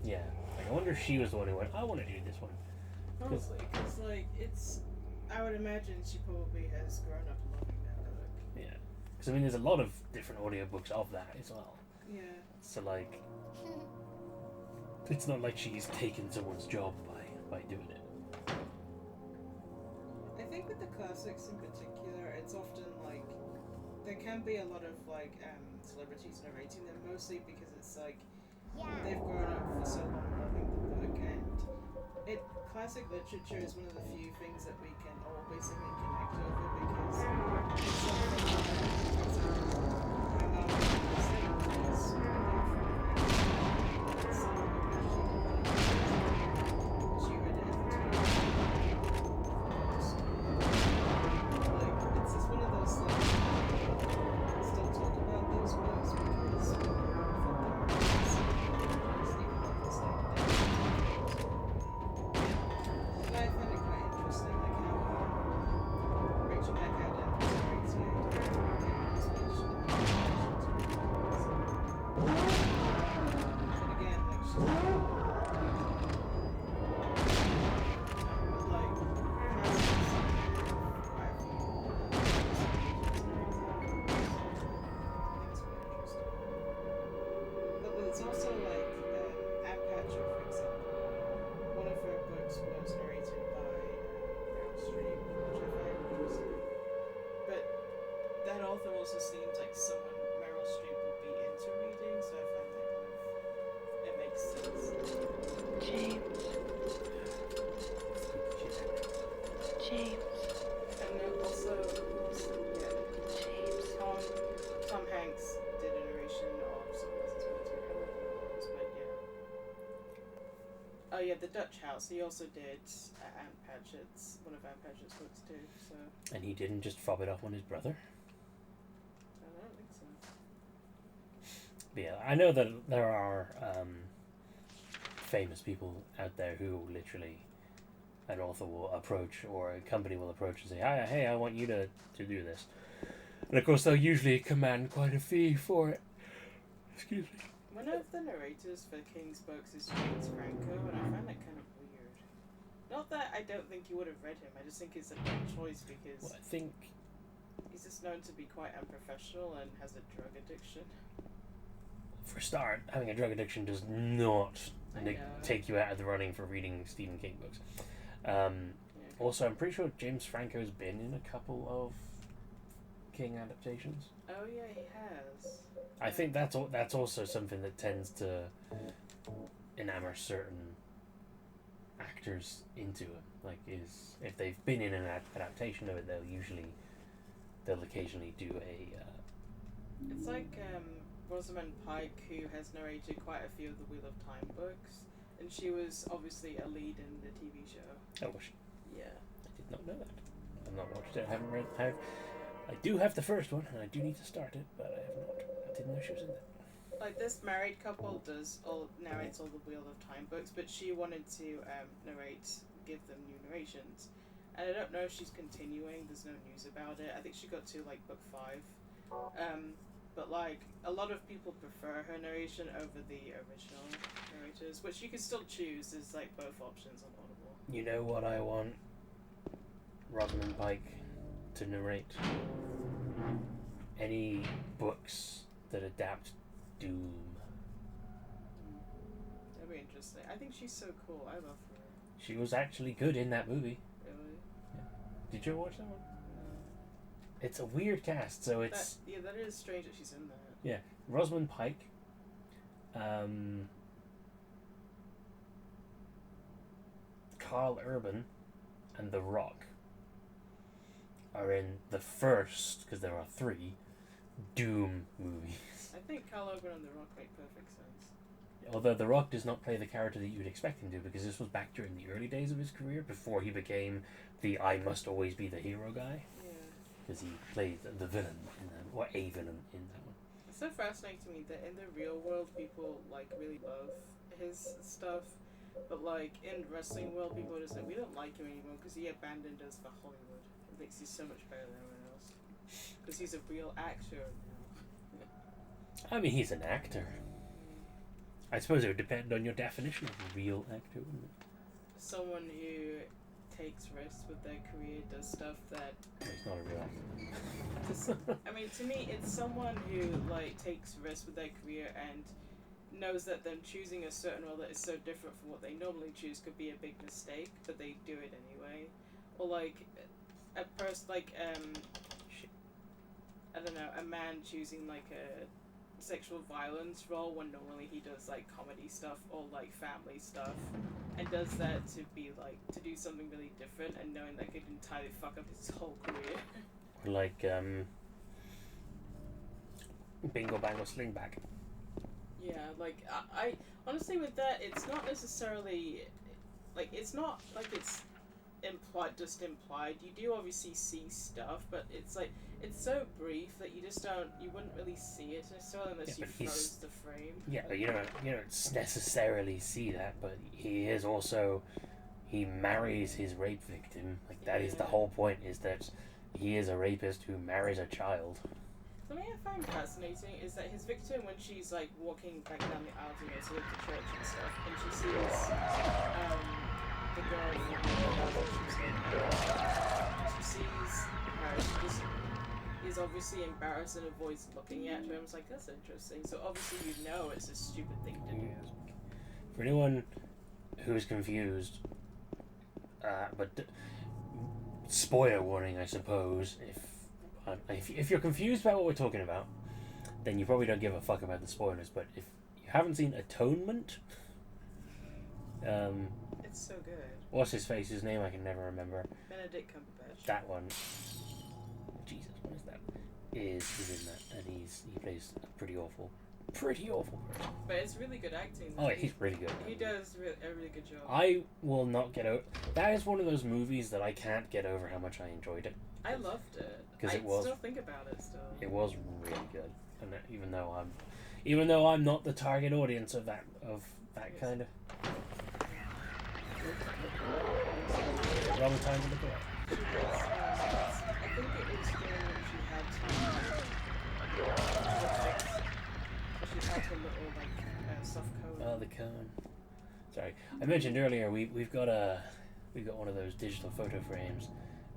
[SPEAKER 1] yeah. Like, I wonder if she was the one who went, I want to do this one.
[SPEAKER 6] Probably, because like I would imagine she probably has grown up loving that book.
[SPEAKER 1] Yeah. Because, I mean, there's a lot of different audiobooks of that as well.
[SPEAKER 6] Yeah.
[SPEAKER 1] So, like, it's not like she's taken someone's job by doing it.
[SPEAKER 6] I think with the classics in particular, it's often like there can be a lot of like celebrities narrating them, mostly because it's like they've grown up for so long loving the book, and classic literature is one of the few things that we can all basically connect over because it's something that, for example, my mom was saying is she read it at the time. Like, it's just one of those things. I still talk about those books because I felt and I find it quite interesting, like how Rachel McAdams narrates but again, like she's but like but it's also like Anne Patchett, for example. One of her books was narrated by Meryl Streep, which I find interesting. But that author also seems like someone Meryl Streep would be into reading, so I find that it makes sense.
[SPEAKER 7] James. James.
[SPEAKER 6] And then also, yeah,
[SPEAKER 7] James.
[SPEAKER 6] Tom Hanks did a narration of someone else's book too. I don't know what it was, but yeah. Oh yeah, The Dutch House. He also did Anne Patchett's, one of Anne Patchett's books too. So
[SPEAKER 1] And he didn't just fob it off on his brother.
[SPEAKER 6] I don't think so.
[SPEAKER 1] But yeah, I know that there are famous people out there who literally an author will approach or a company will approach and say, hey, I want you to do this. And of course, they'll usually command quite a fee for it. Excuse me.
[SPEAKER 6] One of the narrators for King's books is James Franco, and I find that kind of weird. Not that I don't think you would have read him, I just think it's a bad choice because
[SPEAKER 1] Well, I think
[SPEAKER 6] he's just known to be quite unprofessional and has a drug addiction.
[SPEAKER 1] for a start, having a drug addiction does not
[SPEAKER 6] I know.
[SPEAKER 1] take you out of the running for reading Stephen King books.
[SPEAKER 6] Yeah,
[SPEAKER 1] Also, I'm pretty sure James Franco's been in a couple of King adaptations.
[SPEAKER 6] oh yeah, he has.
[SPEAKER 1] I think that's also something that tends to enamor certain actors into it. Like, is if they've been in an adaptation of it, they'll occasionally do a.
[SPEAKER 6] It's like Rosamund Pike, who has narrated quite a few of the Wheel of Time books, and she was obviously a lead in the TV show.
[SPEAKER 1] Oh, was she?
[SPEAKER 6] Yeah.
[SPEAKER 1] I did not know that. I've not watched it. I haven't read. I do have the first one, and I do need to start it, but I have not. I didn't know she was in that.
[SPEAKER 6] Like, this married couple narrates all the Wheel of Time books, but she wanted to give them new narrations. And I don't know if she's continuing, there's no news about it. I think she got to, like, book 5. But, like, a lot of people prefer her narration over the original narrators, which you can still choose. There's, like, both options on Audible.
[SPEAKER 1] You know what I want Rosamund Pike to narrate? Any books that adapt Doom.
[SPEAKER 6] That'd be interesting. I think she's so cool. I love her.
[SPEAKER 1] She was actually good in that movie.
[SPEAKER 6] Really?
[SPEAKER 1] Did you ever watch that one?
[SPEAKER 6] No.
[SPEAKER 1] It's a weird cast, so it's
[SPEAKER 6] That is strange that she's in that.
[SPEAKER 1] Rosamund Pike, Carl Urban, and The Rock are in the first, because there are 3, Doom movies.
[SPEAKER 6] I think Carl Urban and The Rock make perfect sense.
[SPEAKER 1] Although The Rock does not play the character that you'd expect him to, because this was back during the early days of his career, before he became the I must always be the hero guy,
[SPEAKER 6] Yeah.
[SPEAKER 1] because he played the villain, or a villain in that one.
[SPEAKER 6] It's so fascinating to me that in the real world people like really love his stuff, but like in the wrestling world people are just like, we don't like him anymore because he abandoned us for Hollywood. It thinks he's so much better than everyone else because he's a real actor now.
[SPEAKER 1] I mean, he's an actor. I suppose it would depend on your definition of a real actor, wouldn't it?
[SPEAKER 6] Someone who takes risks with their career, does stuff that.
[SPEAKER 1] It's not a real actor.
[SPEAKER 6] I mean, to me, it's someone who like takes risks with their career and knows that them choosing a certain role that is so different from what they normally choose could be a big mistake, but they do it anyway. Or like a person like I don't know, a man choosing like a sexual violence role when normally he does like comedy stuff or like family stuff, and does that to be like to do something really different and knowing that could entirely fuck up his whole career.
[SPEAKER 1] Or like Bingo Bango Slingback.
[SPEAKER 6] Yeah, like I honestly with that, it's not necessarily like it's not like it's implied. You do obviously see stuff, but it's like it's so brief that you wouldn't really see it necessarily unless you froze the frame.
[SPEAKER 1] Yeah, but you don't necessarily see that, but he marries his rape victim. Like that is the whole point, is that he is a rapist who marries a child.
[SPEAKER 6] Something I find fascinating is that his victim, when she's like walking back down the aisle to go to the church and stuff, and she sees the girl from she sees her, she just is obviously embarrassed and avoids looking at her. I was like, that's interesting. So obviously you know it's a stupid thing to do.
[SPEAKER 1] For anyone who's confused, spoiler warning, I suppose, if you're confused about what we're talking about, then you probably don't give a fuck about the spoilers. But if you haven't seen Atonement,
[SPEAKER 6] it's so good.
[SPEAKER 1] what's his face? His name I can never remember.
[SPEAKER 6] Benedict Cumberbatch.
[SPEAKER 1] That one. Jesus, what is that? Is in that, and he plays a pretty awful person.
[SPEAKER 6] But it's really good acting.
[SPEAKER 1] Oh, he's really good.
[SPEAKER 6] He does a really good job.
[SPEAKER 1] I will not get over. That is one of those movies that I can't get over how much I enjoyed it.
[SPEAKER 6] I loved it.
[SPEAKER 1] Because
[SPEAKER 6] I
[SPEAKER 1] it
[SPEAKER 6] still think about it still.
[SPEAKER 1] It was really good, and even though I'm not the target audience of that kind of. Wrong time to look away.
[SPEAKER 6] I think it was during when she had she had her little like soft cone.
[SPEAKER 1] Oh, the cone. Sorry, I mentioned earlier we've got one of those digital photo frames,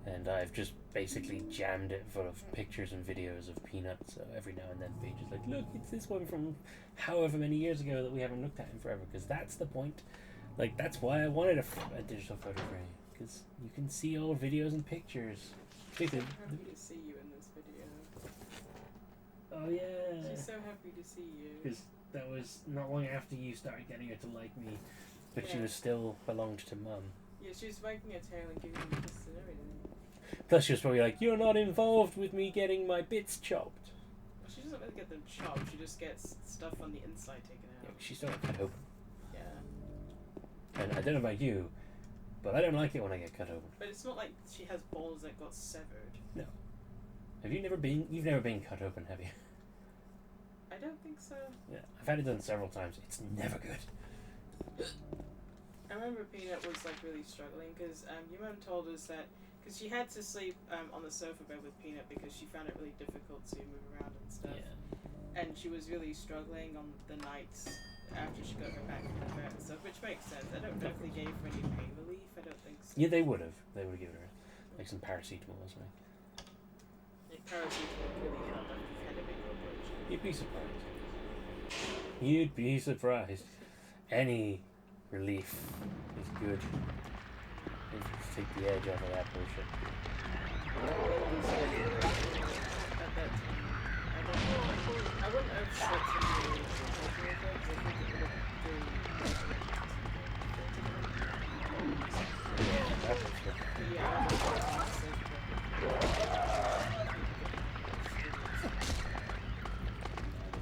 [SPEAKER 1] and I've just basically jammed it full of pictures and videos of Peanut. So every now and then, Paige is like, "Look, it's this one from however many years ago that we haven't looked at in forever." Because that's the point. Like that's why I wanted a digital photo frame, because you can see old videos and pictures.
[SPEAKER 6] I'm happy to see you in this video.
[SPEAKER 1] Oh yeah.
[SPEAKER 6] She's so happy to see you.
[SPEAKER 1] Because that was not long after you started getting her to like me, but she was still belonged to Mum.
[SPEAKER 6] Yeah, she was wagging her tail and giving me kisses and everything.
[SPEAKER 1] Plus, she was probably like, "You're not involved with me getting my bits chopped."
[SPEAKER 6] Well, she doesn't really get them chopped. She just gets stuff on the inside taken out.
[SPEAKER 1] Yeah, she's still cut open.
[SPEAKER 6] Yeah.
[SPEAKER 1] And I don't know about you, but I don't like it when I get cut open.
[SPEAKER 6] But it's not like she has balls that got severed.
[SPEAKER 1] No. You've never been cut open, have you?
[SPEAKER 6] I don't think so.
[SPEAKER 1] Yeah, I've had it done several times. It's never good.
[SPEAKER 6] I remember Peanut was like really struggling because your mum told us that because she had to sleep on the sofa bed with Peanut because she found it really difficult to move around and stuff.
[SPEAKER 1] Yeah.
[SPEAKER 6] And she was really struggling on the nights after she got her back from the vet and stuff, which makes sense. I don't know if they gave her any pain relief. I don't think so.
[SPEAKER 1] Yeah, they would have. They would have given her like some paracetamol or something.
[SPEAKER 6] Like paracetamol really helped after you've had a big operation.
[SPEAKER 1] You'd be surprised. You'd be surprised. Any relief is good. It just take the edge off of that bullshit.
[SPEAKER 6] At that time, I wouldn't have said to you because I think it would have
[SPEAKER 1] Yeah, that was good.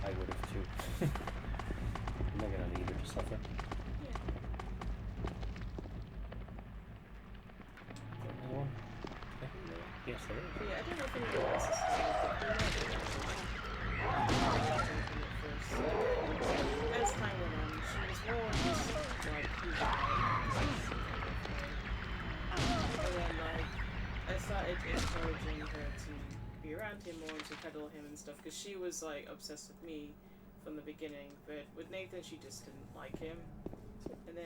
[SPEAKER 1] I would have too. I'm not gonna leave her to suffer. Anyone? Yes, there is.
[SPEAKER 6] Yeah, I don't know if anyone else is as time went on, she was more just like and then like I started encouraging her to be around him more and to cuddle him and stuff because she was like obsessed with me from the beginning, but with Nathan she just didn't like him. And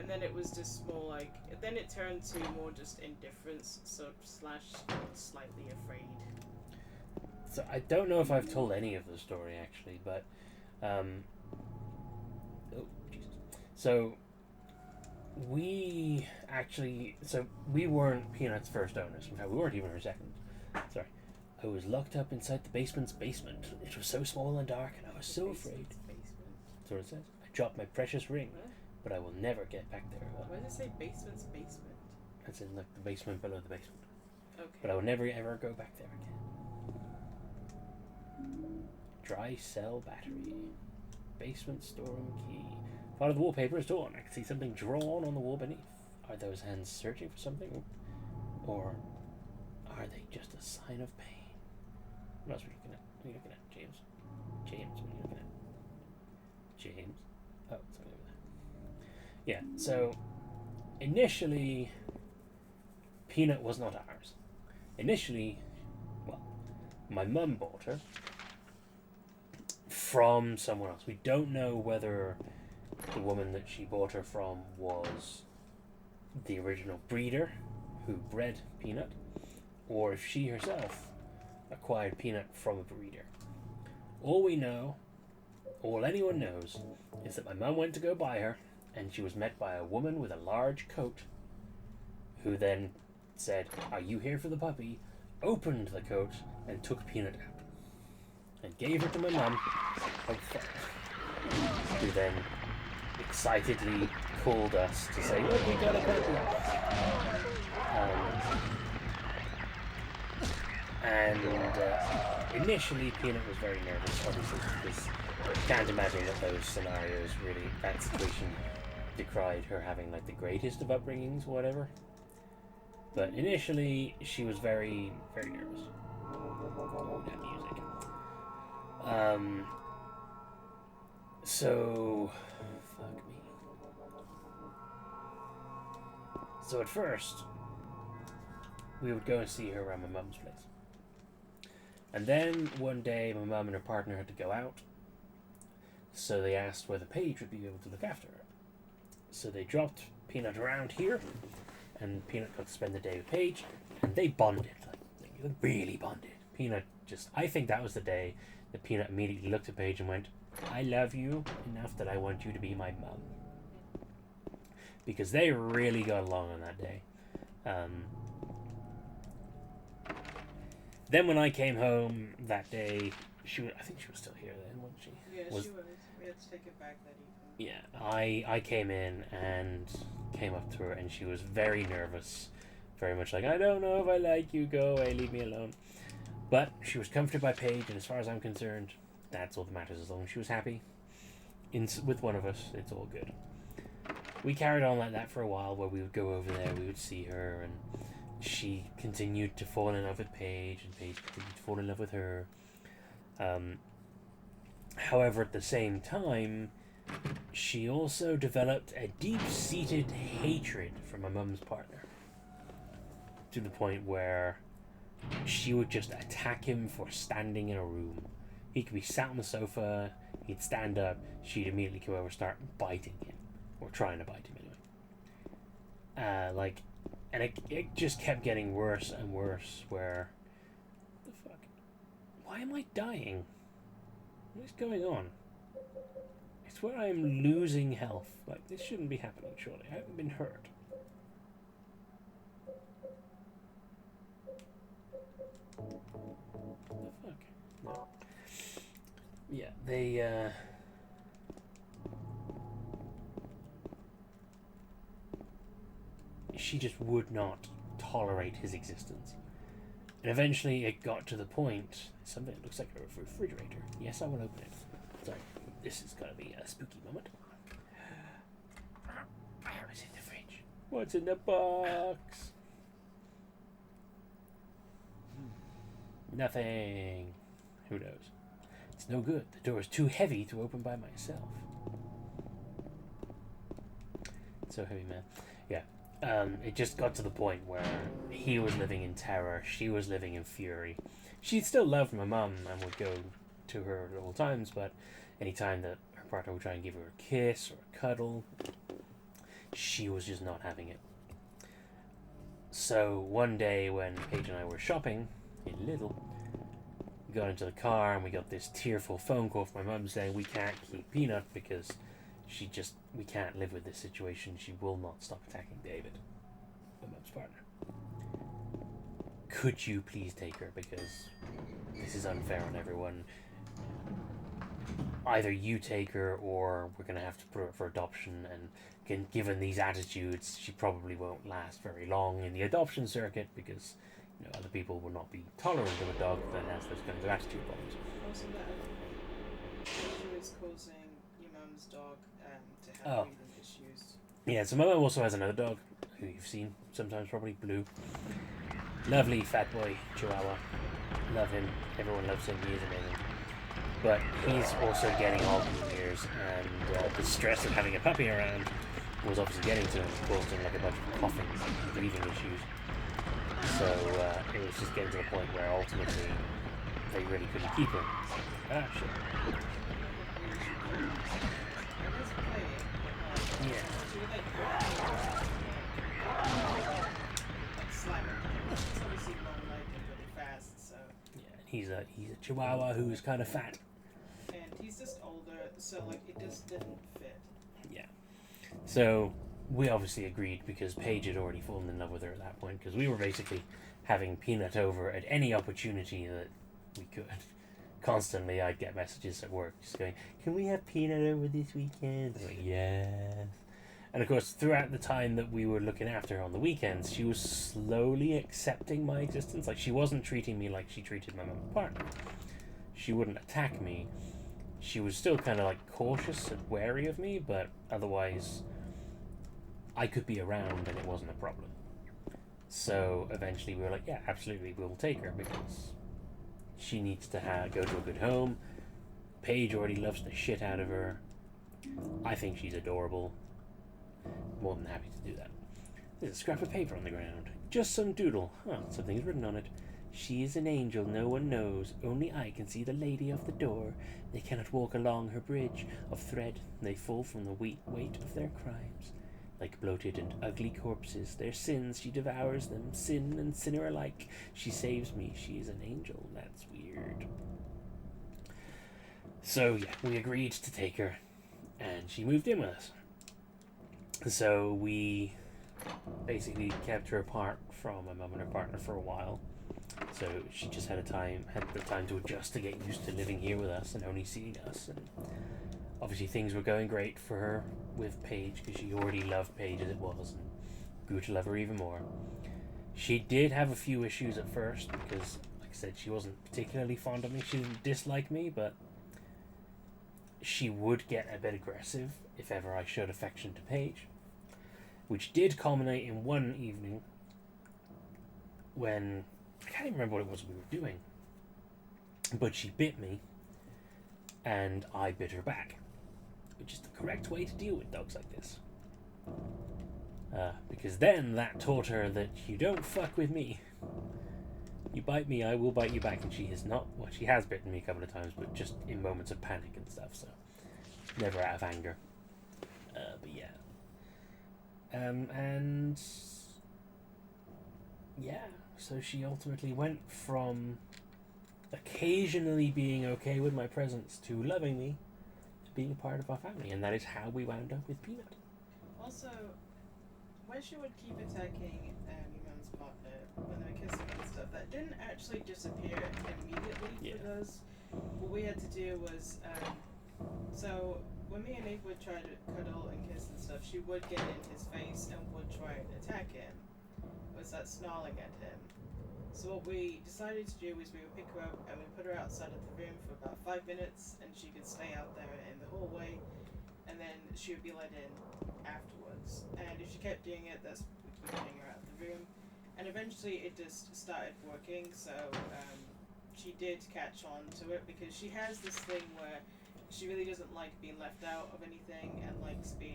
[SPEAKER 6] then then it was just more like, then it turned to more just indifference, slash slightly afraid.
[SPEAKER 1] So I don't know if I've told any of the story actually, but oh Jesus. So we weren't Peanut's first owners. In fact, we weren't even her second. Sorry. I was locked up inside the basement's basement. It was so small and dark, and I was so afraid.
[SPEAKER 6] Basement.
[SPEAKER 1] That's what it says. I dropped my precious ring,
[SPEAKER 6] What?
[SPEAKER 1] but I will never get back there.
[SPEAKER 6] Why does it say basement's basement?
[SPEAKER 1] That's in like the basement below the basement.
[SPEAKER 6] Okay.
[SPEAKER 1] But I will never ever go back there again. Dry cell battery. Basement storeroom key. Part of the wallpaper is torn. I can see something drawn on the wall beneath. Are those hands searching for something? Or are they just a sign of pain? What else are you looking at? What are you looking at, James? James, what are you looking at? James? Oh, it's over there. Yeah, so initially, Peanut was not ours. Initially, well, my mum bought her from someone else. We don't know whether the woman that she bought her from was the original breeder who bred Peanut, or if she herself acquired Peanut from a breeder. All we know, all anyone knows, is that my mum went to go buy her, and she was met by a woman with a large coat, who then said, "Are you here for the puppy?" Opened the coat and took Peanut out, and gave her to my mum, who then excitedly called us to say, "Look, we got a puppy." Initially, Peanut was very nervous, obviously, because you can't imagine that those scenarios really, that situation decried her having like the greatest of upbringings, whatever. But initially, she was very, very nervous. Oh, that music. So, fuck me. So at first, we would go and see her around my mum's place. And then one day, my mum and her partner had to go out, so they asked whether Paige would be able to look after her. So they dropped Peanut around here, and Peanut got to spend the day with Paige, and they bonded, like they really bonded. Peanut I think that was the day that Peanut immediately looked at Paige and went, "I love you enough that I want you to be my mum." Because they really got along on that day. Then when I came home that day, I think she was still here then, wasn't she?
[SPEAKER 6] Yeah, she was. We had to take it back that evening.
[SPEAKER 1] Yeah, I came in and came up to her, and she was very nervous, very much like, "I don't know if I like you, go away, leave me alone." But she was comforted by Paige, and as far as I'm concerned, that's all that matters. As long as she was happy with one of us, it's all good. We carried on like that for a while, where we would go over there, we would see her, and she continued to fall in love with Paige, and Paige continued to fall in love with her. However, at the same time, she also developed a deep-seated hatred for my mum's partner, to the point where she would just attack him for standing in a room. He could be sat on the sofa, he'd stand up, she'd immediately come over and start biting him, or trying to bite him anyway. And it just kept getting worse and worse, where... What the fuck? Why am I dying? What is going on? It's where I'm losing health. Like, this shouldn't be happening, surely. I haven't been hurt. What the fuck? No. Yeah, they, she just would not tolerate his existence. And eventually it got to the point, something that looks like a refrigerator. Yes, I will open it. Sorry, this is gonna be a spooky moment. What's in the fridge? What's in the box? Nothing. Who knows? It's no good. The door is too heavy to open by myself. It's so heavy, man. Yeah. It just got to the point where he was living in terror, she was living in fury. She still loved my mum and would go to her at all times, but any time that her partner would try and give her a kiss or a cuddle, she was just not having it. So one day when Paige and I were shopping in Lidl, we got into the car and we got this tearful phone call from my mum saying we can't keep Peanut because we can't live with this situation. She will not stop attacking David, my mum's partner. Could you please take her, because this is unfair on everyone. Either you take her or we're going to have to put her for adoption, and given these attitudes, she probably won't last very long in the adoption circuit because other people will not be tolerant of a dog that has those kinds of attitude problems.
[SPEAKER 6] Also, that issue is causing your mum's dog to have breathing issues.
[SPEAKER 1] Yeah, so my mum also has another dog who you've seen sometimes, probably Blue. Lovely fat boy Chihuahua. Love him. Everyone loves him. He is amazing. But he's also getting on in years, and the stress of having a puppy around was obviously getting to him, caused him like a bunch of coughing and breathing issues. So it was just getting to the point where ultimately they really couldn't keep him. Ah, shit. Yeah. Yeah, he's a Chihuahua who is kind of fat.
[SPEAKER 6] And he's just older, so like it just didn't fit.
[SPEAKER 1] Yeah. So we obviously agreed because Paige had already fallen in love with her at that point, because we were basically having Peanut over at any opportunity that we could. Constantly I'd get messages at work just going, "Can we have Peanut over this weekend?" I'm like, yes. And of course, throughout the time that we were looking after her on the weekends, she was slowly accepting my existence. Like, she wasn't treating me like she treated my mum and partner. She wouldn't attack me. She was still kind of like cautious and wary of me, but otherwise I could be around and it wasn't a problem. So eventually we were like, yeah, absolutely, we'll take her because she needs to go to a good home. Paige already loves the shit out of her. I think she's adorable. More than happy to do that. There's a scrap of paper on the ground. Just some doodle. Something's written on it. She is an angel no one knows. Only I can see the lady of the door. They cannot walk along her bridge of thread. They fall from the weight of their crimes. Like bloated and ugly corpses, their sins, she devours them. Sin and sinner alike. She saves me. She is an angel. That's weird. So, yeah, we agreed to take her. And she moved in with us. So we basically kept her apart from my mum and her partner for a while. So she just had the time to adjust to get used to living here with us and only seeing us. And obviously things were going great for her with Paige because she already loved Paige as it was and grew to love her even more. She did have a few issues at first because, like I said, she wasn't particularly fond of me. She didn't dislike me, but she would get a bit aggressive if ever I showed affection to Paige. Which did culminate in one evening when, I can't even remember what it was we were doing, but she bit me and I bit her back, which is the correct way to deal with dogs like this. Because then that taught her that you don't fuck with me. You bite me, I will bite you back, and she has bitten me a couple of times, but just in moments of panic and stuff, so never out of anger. But yeah. And yeah, so she ultimately went from occasionally being okay with my presence to loving me, to being a part of our family, and that is how we wound up with Peanut.
[SPEAKER 6] Also, when she would keep attacking your mum's partner when they were kissing and stuff, that didn't actually disappear immediately with us. What we had to do was, so when me and Nate would try to cuddle and kiss and stuff, she would get in his face and would try and attack him, would start snarling at him. So what we decided to do was we would pick her up and we put her outside of the room for about 5 minutes, and she could stay out there in the hallway, and then she would be let in afterwards. And if she kept doing it, that's we keep getting her out of the room. And eventually it just started working, so she did catch on to it, because she has this thing where she really doesn't like being left out of anything and likes to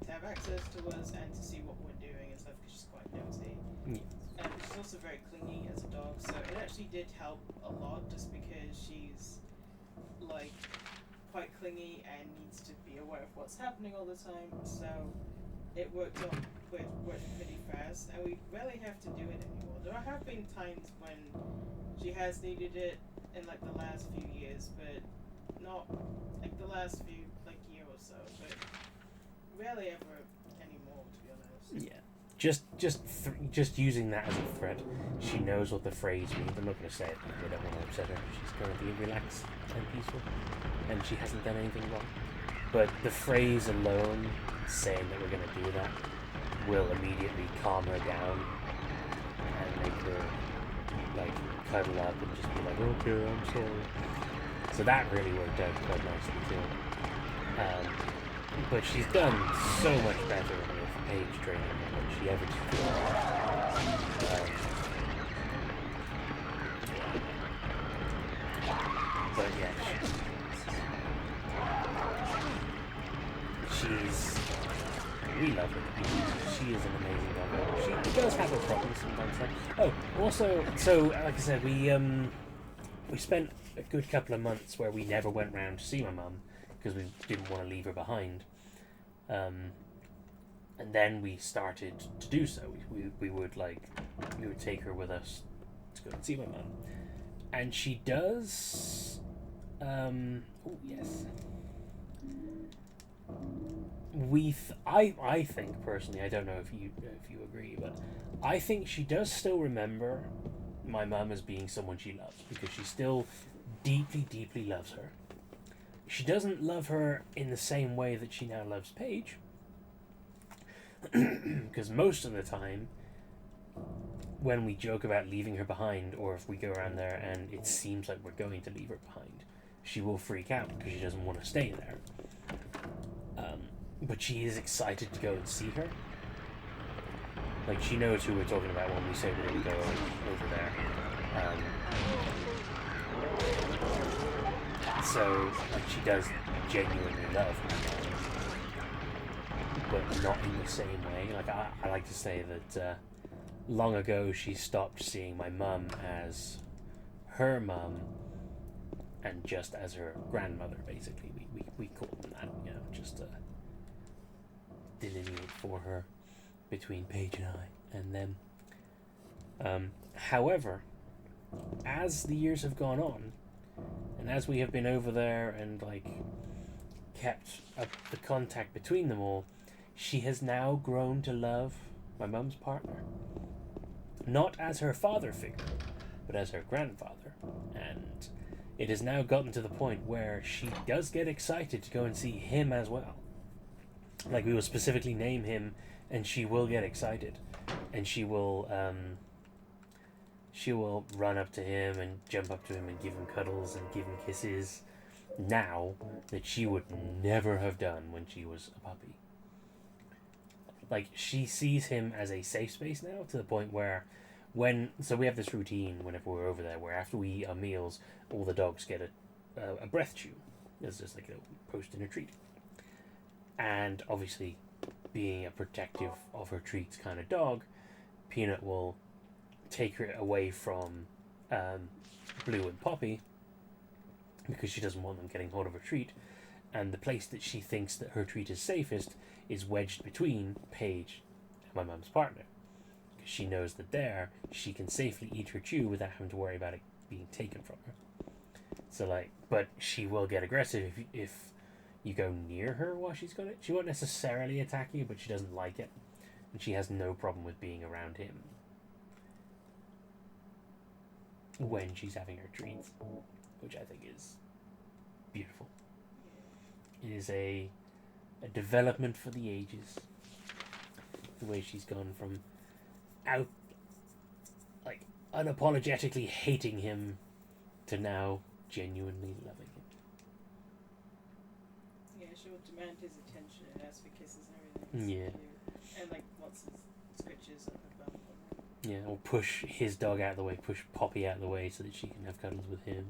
[SPEAKER 6] have access to us and to see what we're doing and stuff, because she's quite nosy. And she's also very clingy as a dog, so it actually did help a lot, just because she's like quite clingy and needs to be aware of what's happening all the time. So it worked pretty fast, and we rarely have to do it anymore. There have been times when she has needed it in like the last few years, but not like the last few like year or so, but rarely ever anymore, to be honest.
[SPEAKER 1] Yeah. Just using that as a threat. She knows what the phrase means. I'm not going to say it because I don't want to upset her. She's currently relaxed and peaceful, and she hasn't done anything wrong. But the phrase alone, saying that we're going to do that, will immediately calm her down and make her like cuddle up and just be like, "Okay, I'm sorry." So that really worked out quite nicely too. But she's done so much better with page training than she ever did. But yeah, we love her. She is an amazing dog. She does have her problems sometimes. Oh, also, so like I said, we spent a good couple of months where we never went round to see my mum because we didn't want to leave her behind. And then we started to do so. We would take her with us to go and see my mum, and she does. Oh yes. I think personally, I don't know if you agree, but I think she does still remember my mum as being someone she loves because she still deeply loves her. She doesn't love her in the same way that she now loves Paige, because most of the time when we joke about leaving her behind, or if we go around there and it seems like we're going to leave her behind, she will freak out because she doesn't want to stay there. But she is excited to go and see her. Like, she knows who we're talking about when we say we're going to go over there. So she does genuinely love her, but not in the same way. Like, I like to say that long ago she stopped seeing my mum as her mum and just as her grandmother, basically. We call them that, you know, just to delineate for her between Paige and I and them. However, as the years have gone on, and as we have been over there and kept up the contact between them all, she has now grown to love my mum's partner, not as her father figure, but as her grandfather. And it has now gotten to the point where she does get excited to go and see him as well. Like, we will specifically name him, and she will get excited, and she will run up to him and jump up to him and give him cuddles and give him kisses now that she would never have done when she was a puppy. Like, she sees him as a safe space now, to the point where so we have this routine whenever we're over there where after we eat our meals, all the dogs get a breath chew. It's just like a post-dinner treat. And obviously, being a protective of her treats kind of dog, Peanut will take her away from Blue and Poppy because she doesn't want them getting hold of her treat. And the place that she thinks that her treat is safest is wedged between Paige and my mum's partner, because she knows that there she can safely eat her chew without having to worry about it being taken from her. So but she will get aggressive if you go near her while she's got it. She won't necessarily attack you, but she doesn't like it, and she has no problem with being around him when she's having her treats, which I think is beautiful. It is a development for the ages. The way she's gone from unapologetically hating him to now genuinely loving him.
[SPEAKER 6] Yeah, she will demand his attention and ask for kisses and everything.
[SPEAKER 1] Yeah.
[SPEAKER 6] Cute. And wants his scritches on her bum.
[SPEAKER 1] Yeah, or push his dog out of the way, push Poppy out of the way so that she can have cuddles with him.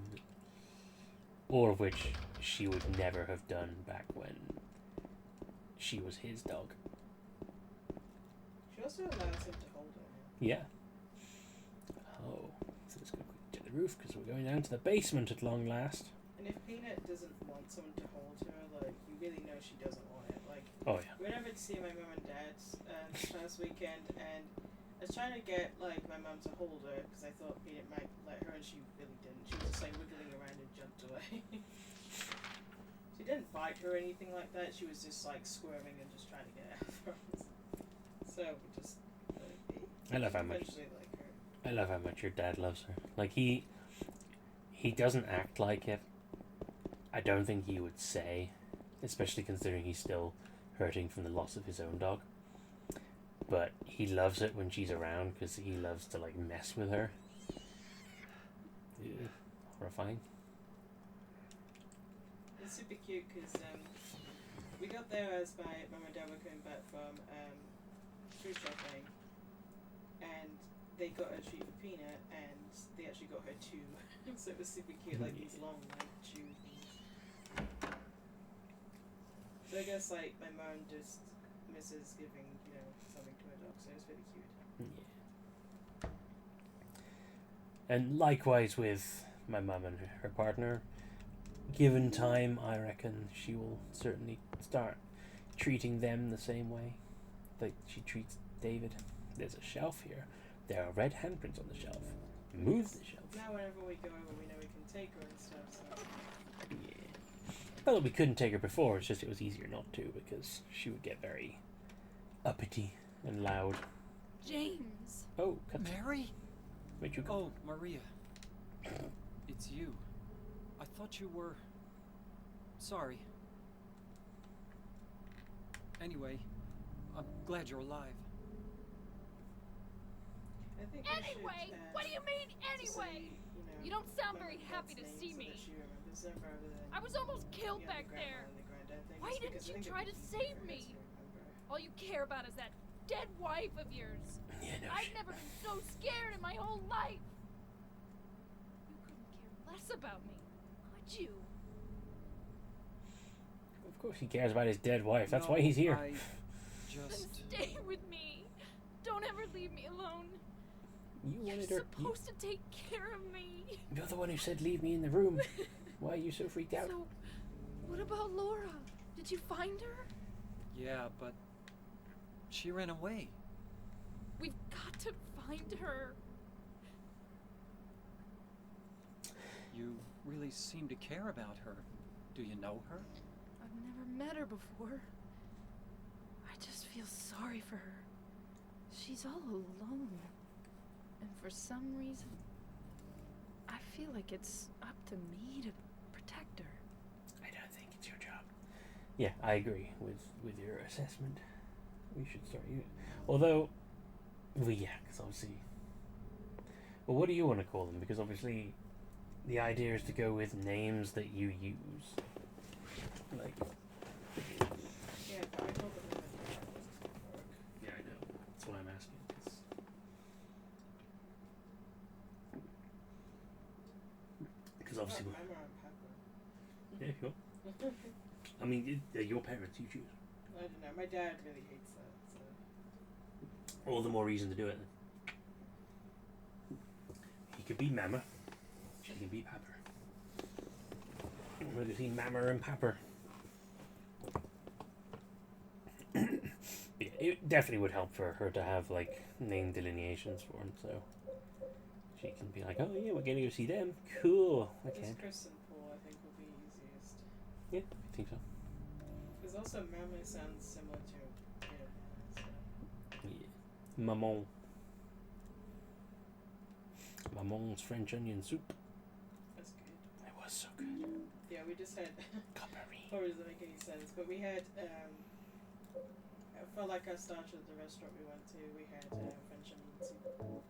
[SPEAKER 1] All of which she would never have done back when she was his dog.
[SPEAKER 6] She also allows him to hold her.
[SPEAKER 1] Yeah. Oh, so let's go to the roof because we're going down to the basement at long last.
[SPEAKER 6] And if Peanut doesn't want someone to hold her, you really know she doesn't want it.
[SPEAKER 1] Oh yeah.
[SPEAKER 6] We went over to see my mum and dad this past weekend, and I was trying to get like my mum to hold her because I thought Peter might let her, and she really didn't. She was just like wiggling around and jumped away. She didn't bite her or anything like that. She was just like squirming and just trying to get out of her. So we just.
[SPEAKER 1] I love how much.
[SPEAKER 6] Eventually like her.
[SPEAKER 1] I love how much your dad loves her. Like he doesn't act like it. I don't think he would say, especially considering he's still hurting from the loss of his own dog. But he loves it when she's around because he loves to like mess with her. Yeah. Horrifying.
[SPEAKER 6] It's super cute because we got there as my mum and dad were coming back from food shopping, and they got a treat for Peanut, and they actually got her two. So it was super cute, like these long like chew things. So I guess like my mum just misses giving something to her dog, so it's really cute.
[SPEAKER 1] Yeah. And likewise with my mum and her partner, given time, I reckon she will certainly start treating them the same way that she treats David. There's a shelf here. There are red handprints on the shelf. Move the shelf.
[SPEAKER 6] Now whenever we go over, we know we can take her and stuff. So.
[SPEAKER 1] Yeah. Well, we couldn't take her before. It's just it was easier not to because she would get very uppity and loud.
[SPEAKER 3] James.
[SPEAKER 1] Oh, cut.
[SPEAKER 4] Mary?
[SPEAKER 1] Where'd you go?
[SPEAKER 4] Oh, Maria. It's you. I thought you were... Sorry. Anyway, I'm glad you're alive.
[SPEAKER 6] I think
[SPEAKER 3] Anyway, what do you mean anyway? You don't sound very happy to see me. I was almost killed back there. Why didn't you try to save me? All you care about is that dead wife of yours.
[SPEAKER 1] Yeah, no
[SPEAKER 3] I've
[SPEAKER 1] shit.
[SPEAKER 3] never been so scared in my whole life. You couldn't care less about me, could you?
[SPEAKER 1] Of course he cares about his dead wife. That's
[SPEAKER 4] No,
[SPEAKER 1] why he's here.
[SPEAKER 4] I
[SPEAKER 3] Then
[SPEAKER 4] just...
[SPEAKER 3] stay with me. Don't ever leave me alone.
[SPEAKER 1] You
[SPEAKER 3] You're
[SPEAKER 1] wanted her.
[SPEAKER 3] supposed to take care of me.
[SPEAKER 1] You're the one who said leave me in the room. Why are you so freaked out?
[SPEAKER 3] So, what about Laura? Did you find her?
[SPEAKER 4] Yeah, but... She ran away.
[SPEAKER 3] We've got to find her.
[SPEAKER 4] You really seem to care about her. Do you know her?
[SPEAKER 3] I've never met her before. I just feel sorry for her. She's all alone. And for some reason, I feel like it's up to me to protect her.
[SPEAKER 1] I don't think it's your job. Yeah, I agree with your assessment. We should start you. Although, well, yeah, because obviously. Well, what do you want to call them? Because obviously, the idea is to go with names that you use. Like.
[SPEAKER 6] Yeah, but I told them that doesn't work.
[SPEAKER 1] Yeah, I know. That's why I'm asking. Because obviously.
[SPEAKER 6] My mom and Papa.
[SPEAKER 1] Yeah, sure. I mean, they're your parents. You choose.
[SPEAKER 6] I don't know. My dad really hates that. So.
[SPEAKER 1] All the more reason to do it. He could be Mama. She can be Papa. We'll see Mama and Papa. Yeah, it definitely would help for her to have like name delineations for him, so she can be like, "Oh yeah, we're gonna go see them. Cool." Okay.
[SPEAKER 6] Just Chris and Paul, I think, will be easiest.
[SPEAKER 1] Yeah, I think so.
[SPEAKER 6] Because also Mama sounds similar to so.
[SPEAKER 1] Yeah. Maman. Maman's French onion soup.
[SPEAKER 6] That's good.
[SPEAKER 1] It was so good.
[SPEAKER 6] Yeah, we just had.
[SPEAKER 1] Coppery.
[SPEAKER 6] Or does it make any sense? But we had. For like our starter at the restaurant we went to, we had French onion soup.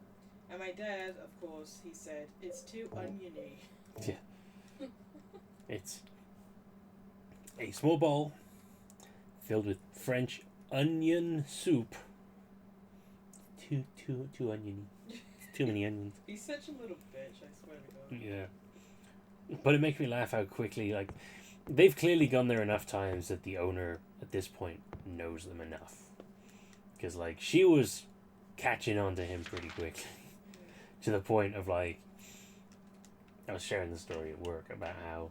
[SPEAKER 6] And my dad, of course, he said it's too oniony.
[SPEAKER 1] Yeah. It's a small bowl filled with French onion soup. Too oniony. Too many onions.
[SPEAKER 6] He's such a little bitch, I swear to God.
[SPEAKER 1] Yeah. But it makes me laugh how quickly, like, they've clearly gone there enough times that the owner, at this point, knows them enough. Because, like, she was catching on to him pretty quickly. To the point of, like, I was sharing the story at work about how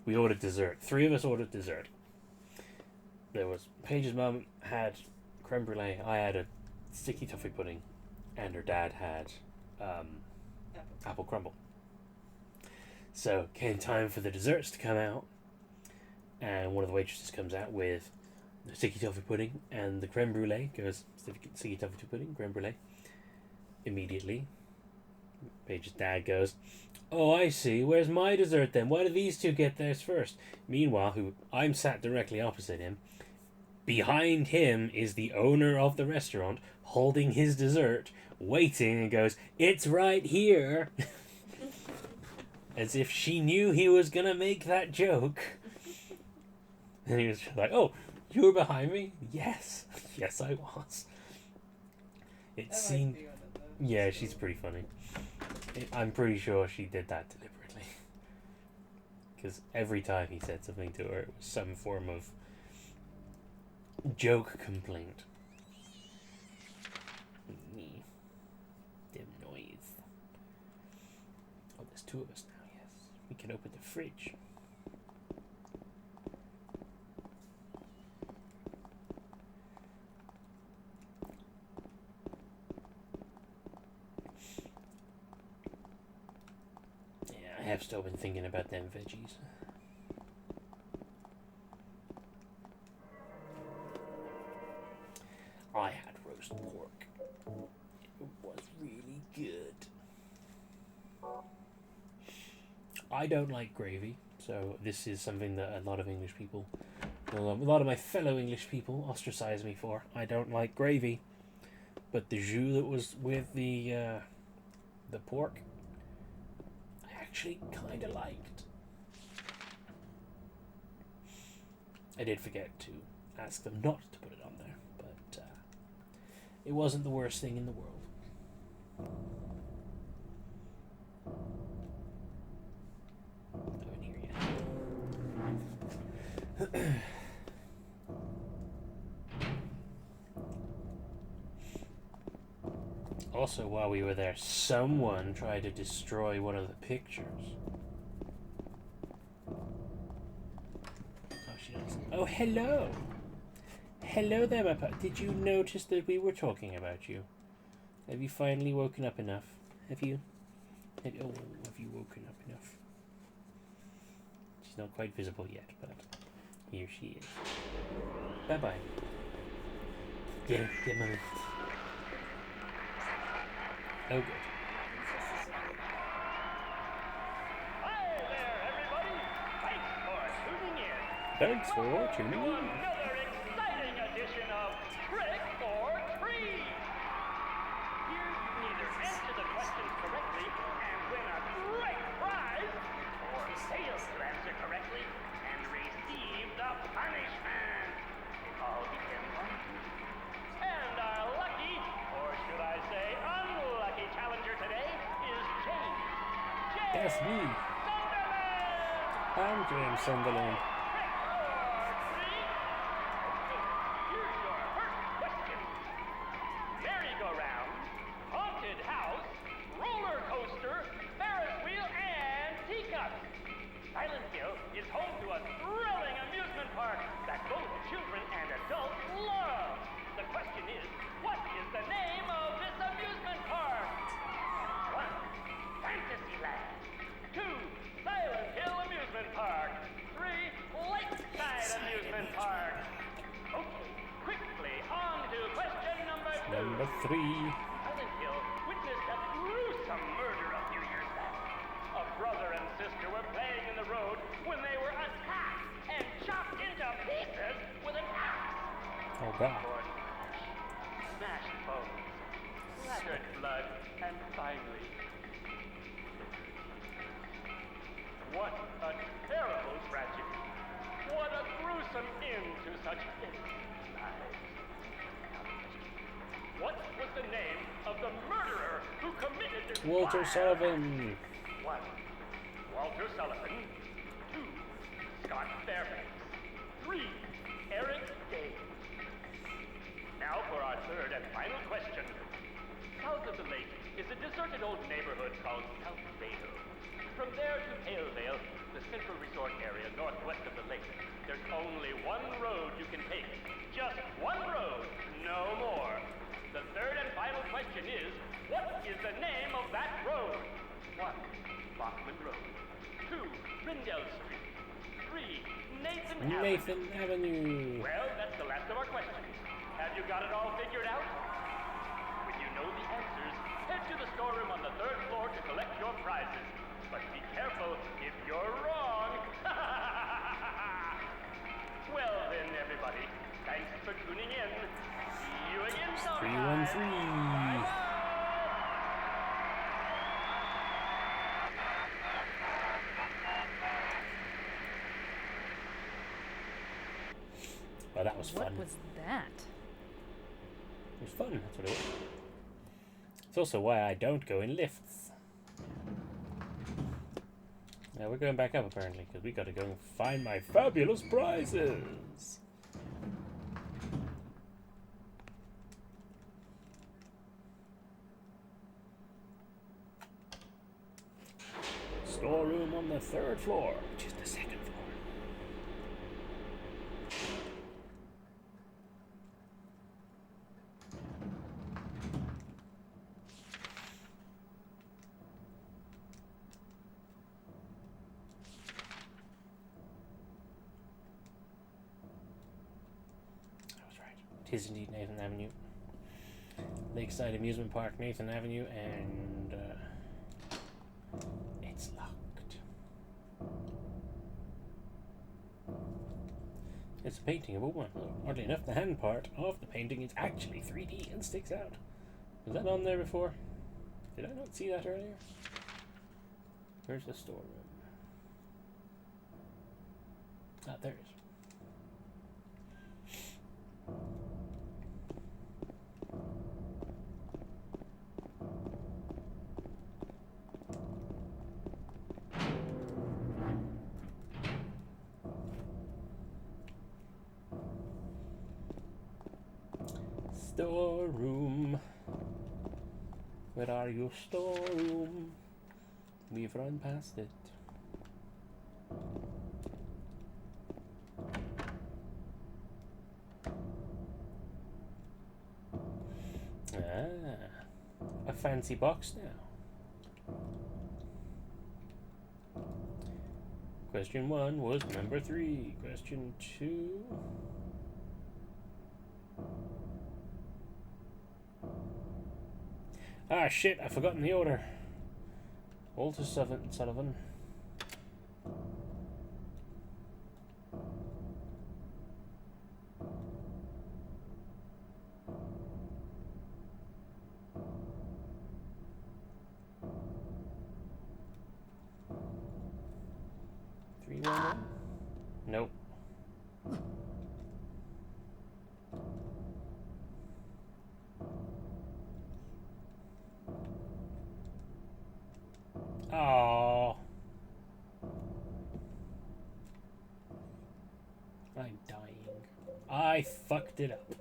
[SPEAKER 1] we ordered dessert. 3 of us ordered dessert. there was Paige's mum had creme brulee. I had a sticky toffee pudding, and her dad had apple crumble. So came time for the desserts to come out, and one of the waitresses comes out with the sticky toffee pudding and the creme brulee. Goes sticky toffee pudding, creme brulee. Immediately, Paige's dad goes, "Oh, I see. Where's my dessert then? Why do these two get theirs first?" Meanwhile, I'm sat directly opposite him. Behind him is the owner of the restaurant holding his dessert, waiting, and goes, "It's right here." As if she knew he was gonna make that joke. And he was like, "Oh, you were behind me?" Yes. Yes, I was. It seemed... Yeah, she's pretty funny. I'm pretty sure she did that deliberately. Because every time he said something to her, it was some form of joke complaint. Dim noise. Oh, there's two of us now, yes. We can open the fridge. I have still been thinking about them veggies. I had roast pork. It was really good. I don't like gravy, so this is something that a lot of English people, a lot of my fellow English people ostracize me for. I don't like gravy, but the jus that was with the pork, actually kind of liked. I did forget to ask them not to put it on there, but it wasn't the worst thing in the world. Not in here yet. Also, while we were there, someone tried to destroy one of the pictures. Oh, she doesn't. Oh, hello! Hello there, my pet. Did you notice that we were talking about you? Have you finally woken up enough? Have you woken up enough? She's not quite visible yet, but here she is. Bye-bye. Get mommy. Oh, good.
[SPEAKER 8] Hi there, everybody!
[SPEAKER 1] Thanks
[SPEAKER 8] Thanks for tuning in.
[SPEAKER 1] for tuning
[SPEAKER 8] To
[SPEAKER 1] in.
[SPEAKER 8] another exciting edition of Trick or Treat. Here you can either answer the questions correctly and win a great prize, or fail to answer correctly and receive the punishment. It all depends on you. And our lucky, or should I say unlucky challenger today is James.
[SPEAKER 1] That's me.
[SPEAKER 8] Sunderland!
[SPEAKER 1] I'm James Sunderland.
[SPEAKER 8] Trick or treat? Okay, here's your first question. Merry-go-round, haunted house, roller coaster, Ferris wheel, and teacup. Silent Hill is home to a thrilling amusement park that both children and adults love. The question is, what is the name of this amusement park? 1. Fantasyland. 2. Silent Hill Amusement Park. 3. Lakeside Amusement Park. Okay, quickly on to question number 2.
[SPEAKER 1] Number 3.
[SPEAKER 8] Silent Hill witnessed a gruesome murder a few years back. A brother and sister were playing in the road when they were attacked and chopped into pieces with an axe.
[SPEAKER 1] Oh, God.
[SPEAKER 8] Smashed bones, splattered blood, and finally... What a terrible tragedy. What a gruesome end to such innocent lives. What was the name of the murderer who committed this
[SPEAKER 1] Walter
[SPEAKER 8] vile
[SPEAKER 1] Sullivan.
[SPEAKER 8] act? 1. Walter Sullivan. 2. Scott Fairbanks. 3. Eric Day. Now for our third and final question. South of the lake is a deserted deserted old neighborhood called South Vale. From there to Palevale, the central resort area northwest of the lake, there's only one road you can take. Just one road, no more. The third and final question is, what is the name of that road? 1. Bachman Road. 2. Rindell Street. 3. Nathan Avenue.
[SPEAKER 1] Nathan Avenue.
[SPEAKER 8] Well, that's the last of our questions. Have you got it all figured out? When you know the answers, head to the storeroom on the 3rd floor to collect your prizes. But be careful if you're wrong. Well then, everybody, thanks for tuning in. See you again sometime.
[SPEAKER 1] 313. Oh, that was fun.
[SPEAKER 3] What was that?
[SPEAKER 1] It was fun, that's what it was. It's also why I don't go in lifts. Now we're going back up apparently, because we gotta go and find my fabulous prizes! Storeroom on the 3rd floor, which is the 2nd floor. It is indeed Nathan Avenue. Lakeside Amusement Park, Nathan Avenue, and it's locked. It's a painting of a woman. Oddly enough, the hand part of the painting is actually 3D and sticks out. Was that on there before? Did I not see that earlier? Where's the storeroom? Ah, there it is. Storeroom. Where are you, storeroom? We've run past it. Ah, a fancy box now. Question 1 was number 3. Question 2. Ah, shit, I've forgotten the order. Walter Sullivan. Nope. Oh, I'm dying. I fucked it up.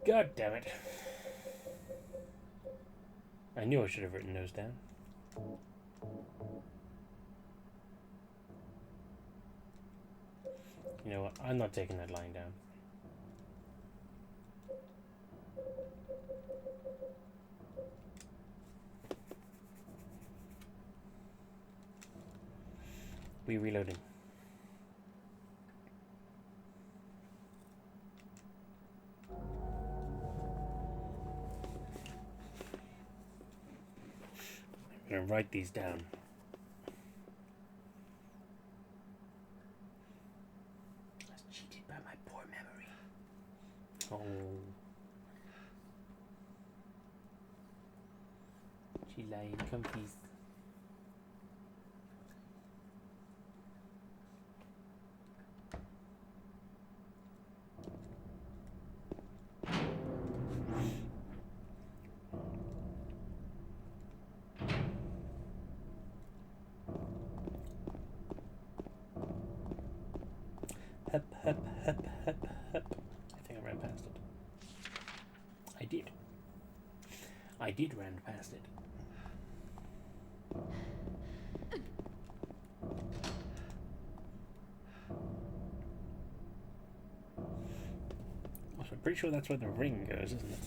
[SPEAKER 1] God damn it. I knew I should have written those down. You know what? I'm not taking that line down. We reloading. I'm gonna write these down. I was cheated by my poor memory. Oh. She lying, come please. Hep, hep, hep, hep, hep. I think I ran past it. I did. I did run past it. Also, I'm pretty sure that's where the ring goes, isn't it?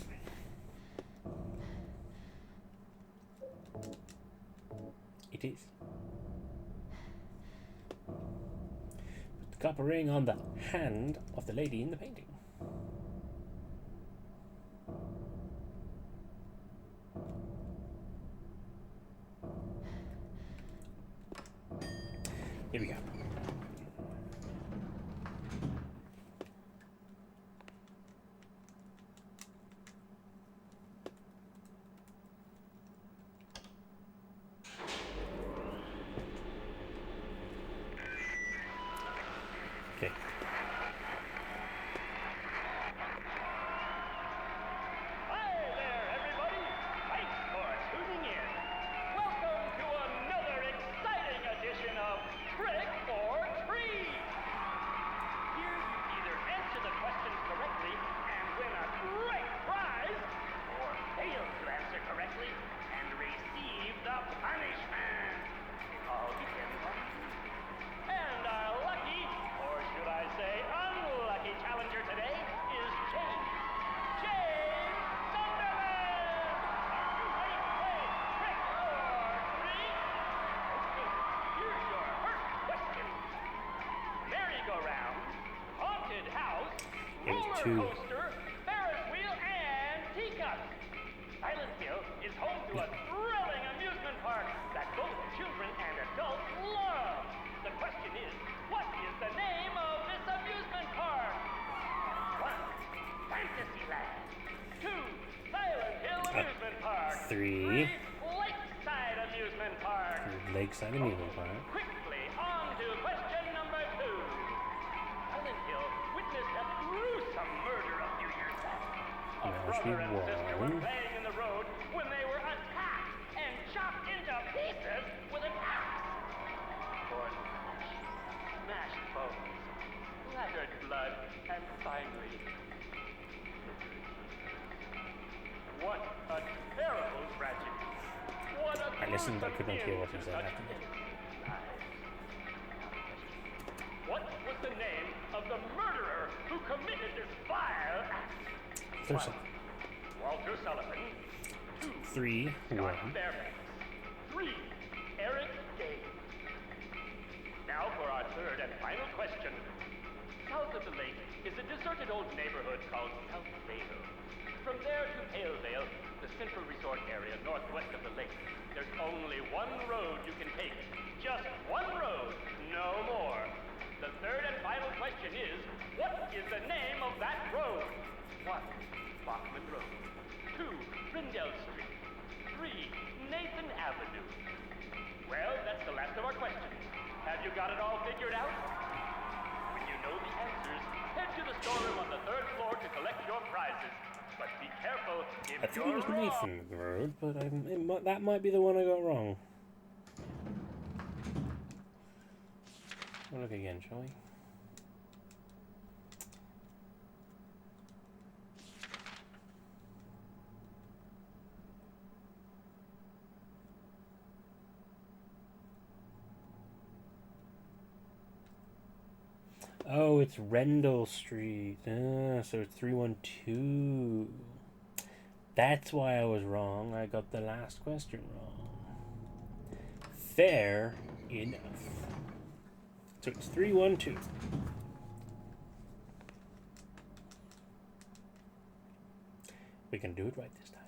[SPEAKER 1] It is. Put the copper ring on the hand of the lady in the painting. Here we go. Okay.
[SPEAKER 8] Hi there, everybody! Thanks for tuning in. Welcome to another exciting edition of Trick or Treat! Here you either answer the questions correctly and win a great prize, or fail to answer correctly and receive the punishment. It all depends on you. And our lucky, or should I say unlucky challenger today is James. James Sunderland! Are you ready to play Trick or Treat? Okay, here's your first question. Merry-go-round, haunted house,
[SPEAKER 1] It was
[SPEAKER 8] roller
[SPEAKER 1] two.
[SPEAKER 8] coaster, Ferris wheel, and teacup. Silent Hill is home to a thrilling amusement park that both children and adults love. The question is, what is the name of this amusement park? 1. Fantasyland. 2. Silent Hill Amusement Park.
[SPEAKER 1] 3.
[SPEAKER 8] Lakeside Amusement Park.
[SPEAKER 1] Lakeside Amusement Park.
[SPEAKER 8] Quickly, on to question number 2. Silent Hill witnessed a gruesome murder a few years back. A
[SPEAKER 1] That must be
[SPEAKER 8] brother and sister were
[SPEAKER 1] one.
[SPEAKER 8] playing in the road when they were attacked and chopped into pieces with an axe. Torn flesh, smashed bones, splattered blood, and finally... What a terrible tragedy. What a
[SPEAKER 1] I listened, I could not hear what he
[SPEAKER 8] gruesome
[SPEAKER 1] said
[SPEAKER 8] end to
[SPEAKER 1] after that.
[SPEAKER 8] such lives. What was the name of the murderer who committed this vile act?
[SPEAKER 1] There's
[SPEAKER 8] 1. Walter Sullivan. 2.
[SPEAKER 1] 3.
[SPEAKER 8] Scott
[SPEAKER 1] 1.
[SPEAKER 8] Fairbanks. 3. Eric Day. Now for our third and final question. South of the lake is a deserted old neighborhood called South Vale. From there to Palevale, the central resort area northwest of the lake, there's only one road you can take. Just one road, no more. The third and final question is, what is the name of that road? 1. Bachman Road. 2. Rindell Street. 3. Nathan Avenue. Well, that's the last of our questions. Have you got it all figured out? When you know the answers, head to the storeroom on the 3rd floor to collect your prizes. But be careful if
[SPEAKER 1] I think
[SPEAKER 8] you're
[SPEAKER 1] it was
[SPEAKER 8] wrong.
[SPEAKER 1] Nathan Road, but that might be the one I got wrong. We'll look again, shall we? Oh, it's Rendell Street. Ah, so it's 312. That's why I was wrong. I got the last question wrong. Fair enough. So it's 312. We can do it right this time.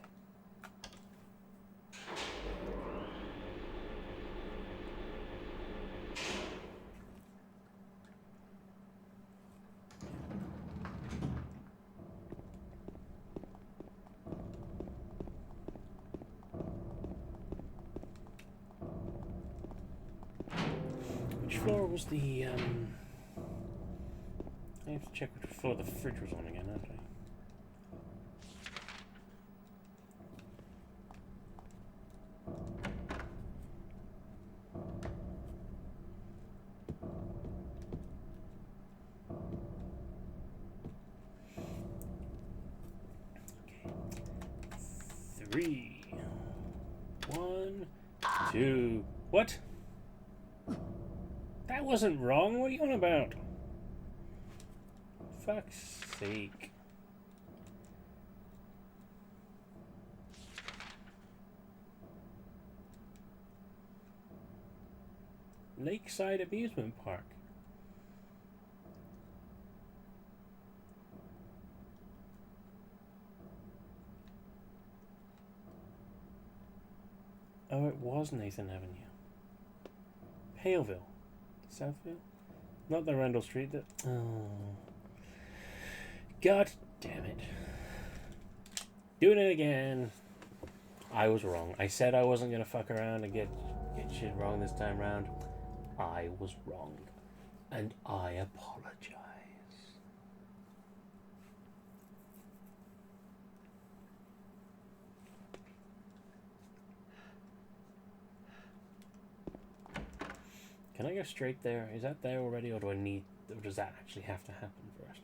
[SPEAKER 1] Which floor was the, I have to check which floor the fridge was on again, don't I? Okay. 3. 1, 2. What? That wasn't wrong. What are you on about? Fuck's sake. Lakeside Amusement Park. Oh, it was Nathan Avenue. Paleville. Southville? Not the Randall Street. Oh. God damn it. Doing it again. I was wrong. I said I wasn't going to fuck around and get shit wrong this time round. I was wrong. And I apologize. Can I go straight there? Is that there already, or does that actually have to happen first?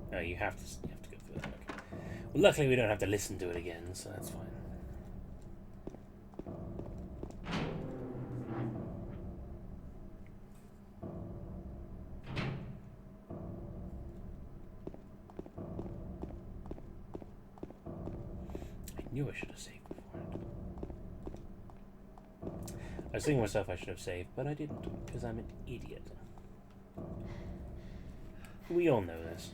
[SPEAKER 1] No, you have to go through that. Okay. Well, luckily we don't have to listen to it again, so that's fine. I knew I should have saved beforehand. I was thinking to myself I should have saved, but I didn't, because I'm an idiot. We all know this.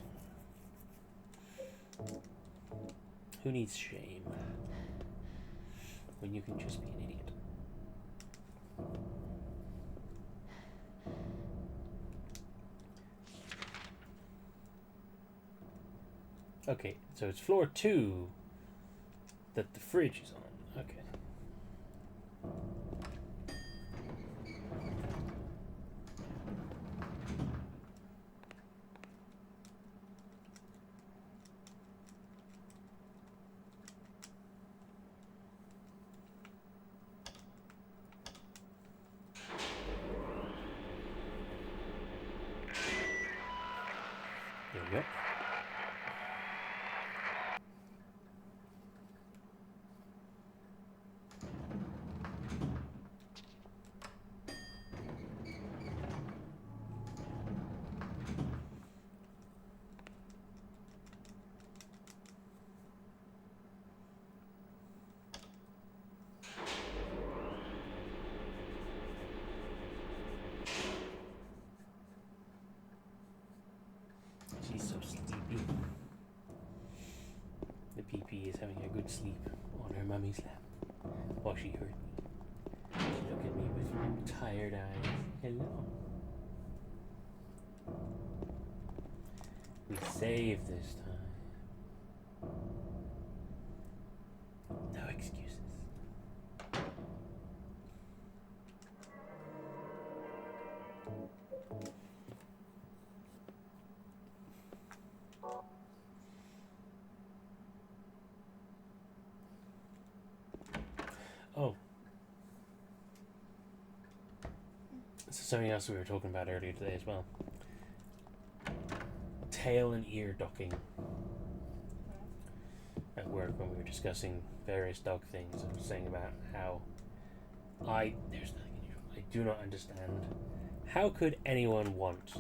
[SPEAKER 1] Who needs shame when you can just be an idiot? Okay, so it's floor 2 that the fridge is on. Okay. There we go. She's so sleepy. The PP is having a good sleep on her mummy's lap while she heard me. She looked at me with tired eyes. Hello. We saved this time. No excuses. Oh. This is something else we were talking about earlier today as well. Tail and ear docking. At work when we were discussing various dog things, I was saying about how there's nothing unusual. I do not understand. How could anyone want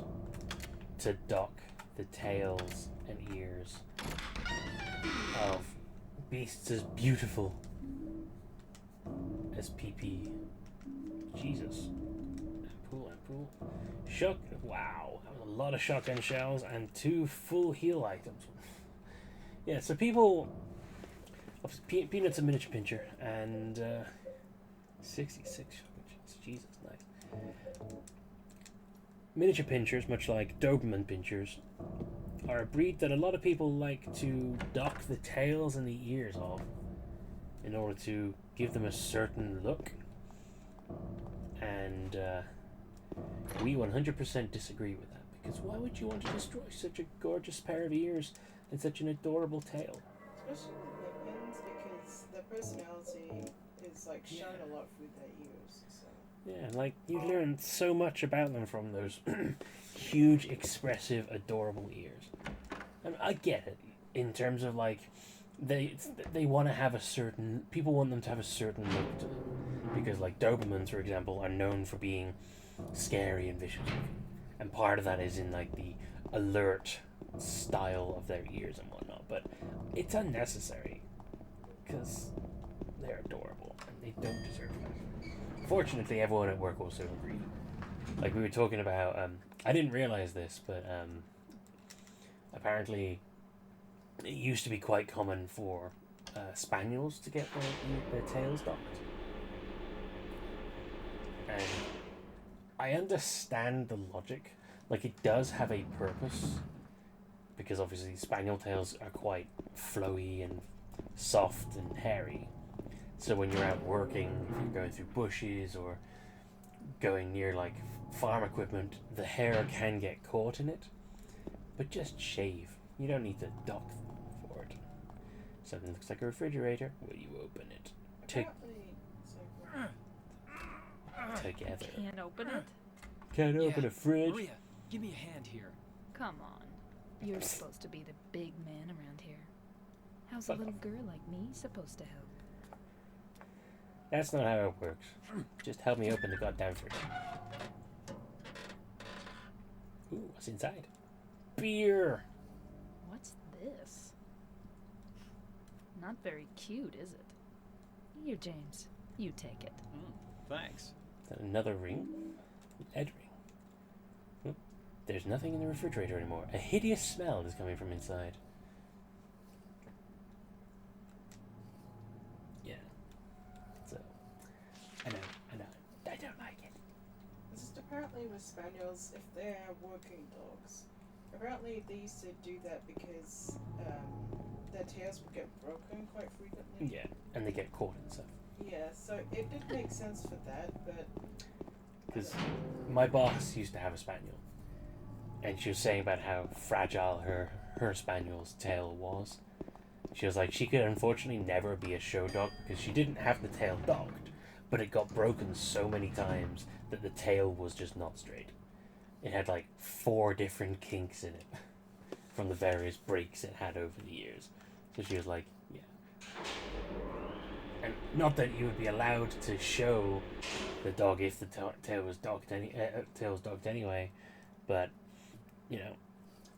[SPEAKER 1] to dock the tails and ears of beasts as beautiful as PP? Jesus. Pool. Wow. That was a lot of shotgun shells and 2 full heal items. Yeah, so people... Peanut's a miniature pincher and 66 shotgun shells. Jesus, nice. Miniature pinchers, much like Doberman pinchers, are a breed that a lot of people like to dock the tails and the ears of in order to give them a certain look. And we 100% disagree with that, because why would you want to destroy such a gorgeous pair of ears and such an adorable tail?
[SPEAKER 6] Especially with Nippins, because their personality is like shown a lot through their ears. So
[SPEAKER 1] Yeah, like you learn so much about them from those huge, expressive, adorable ears. And I get it in terms of like they want to have a certain people want them to have a certain look to them because like Dobermans, for example, are known for being scary and vicious looking, and part of that is in like the alert style of their ears and whatnot. But it's unnecessary because they're adorable and they don't deserve that. Fortunately, everyone at work also agreed. Like we were talking about, I didn't realize this, but apparently it used to be quite common for spaniels to get their tails docked. And I understand the logic. Like it does have a purpose because obviously spaniel tails are quite flowy and soft and hairy. So when you're out working, if you're going through bushes or going near like farm equipment, the hair can get caught in it. But just shave. You don't need to dock them for it. Something looks like a refrigerator. Will you open it? Together.
[SPEAKER 3] Can't open it?
[SPEAKER 1] Can't open a fridge.
[SPEAKER 4] Maria, give me a hand here.
[SPEAKER 3] Come on. You're supposed to be the big man around here. How's a
[SPEAKER 1] Fuck
[SPEAKER 3] little
[SPEAKER 1] off.
[SPEAKER 3] girl like me supposed to help?
[SPEAKER 1] That's not how it works. Just help me open the goddamn fridge. Ooh, what's inside? Beer!
[SPEAKER 3] What's this? Not very cute, is it? Here, James. You take it.
[SPEAKER 4] Thanks.
[SPEAKER 1] Is that another ring? Ed ring. Oh, there's nothing in the refrigerator anymore. A hideous smell is coming from inside. Yeah. So, I don't like it.
[SPEAKER 6] This is apparently with spaniels, if they're working dogs, apparently they used to do that because their tails would get broken quite frequently.
[SPEAKER 1] Yeah, and they get caught and stuff.
[SPEAKER 6] Yeah, so it did make sense for that, but
[SPEAKER 1] Because my boss used to have a spaniel, and she was saying about how fragile her spaniel's tail was. She was like, she could unfortunately never be a show dog because she didn't have the tail docked, but it got broken so many times that the tail was just not straight. It had like 4 different kinks in it from the various breaks it had over the years. So she was like, yeah. And not that you would be allowed to show the dog if the tail was docked anyway, but you know,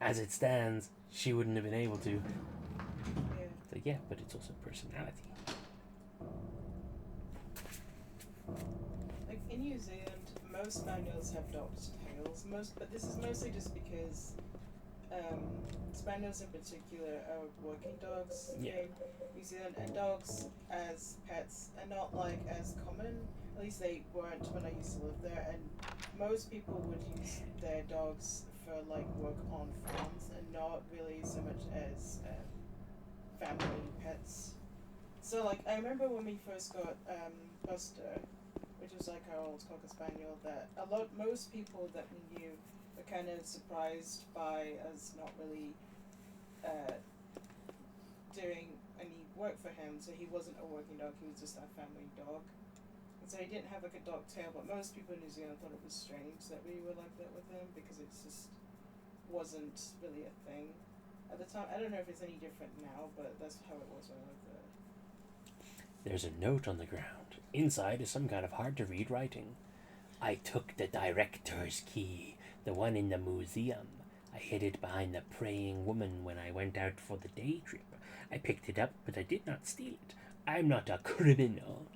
[SPEAKER 1] as it stands, she wouldn't have been able to.
[SPEAKER 6] yeah.
[SPEAKER 1] So yeah, but it's also personality.
[SPEAKER 6] Like in New Zealand, most spaniels have docked tails. But this is mostly just because spaniels in particular are working dogs
[SPEAKER 1] Yeah.
[SPEAKER 6] in New Zealand, and dogs as pets are not like as common. At least they weren't when I used to live there. And most people would use their dogs for like work on farms, and not really so much as family pets. So like I remember when we first got Buster, which was like our old cocker spaniel, that most people that we knew were kind of surprised by us not really doing any work for him. So he wasn't a working dog; he was just our family dog. And so he didn't have like a dog tail, but most people in New Zealand thought it was strange that we were like that with him because it just wasn't really a thing at the time. I don't know if it's any different now, but that's how it was when I lived there.
[SPEAKER 1] There's a note on the ground. Inside is some kind of hard to read writing. I took the director's key, the one in the museum. I hid it behind the praying woman when I went out for the day trip. I picked it up, but I did not steal it. I'm not a criminal.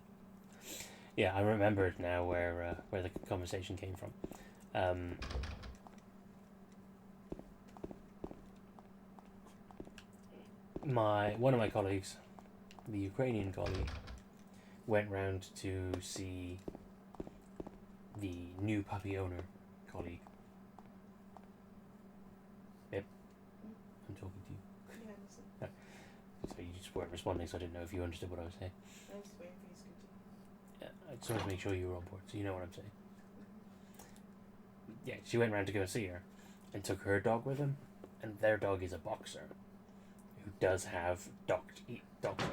[SPEAKER 1] Yeah, I remember it now where the conversation came from. One of my colleagues, the Ukrainian colleague, went round to see the new puppy owner colleague. Yep, I'm talking to you.
[SPEAKER 6] Yeah, listen.
[SPEAKER 1] So you just weren't responding, so I didn't know if you understood what I was saying.
[SPEAKER 6] I was waiting for you to continue.
[SPEAKER 1] Yeah, I just wanted to make sure you were on board, so you know what I'm saying. Yeah, she went round to go see her, and took her dog with him, and their dog is a boxer, who does have docked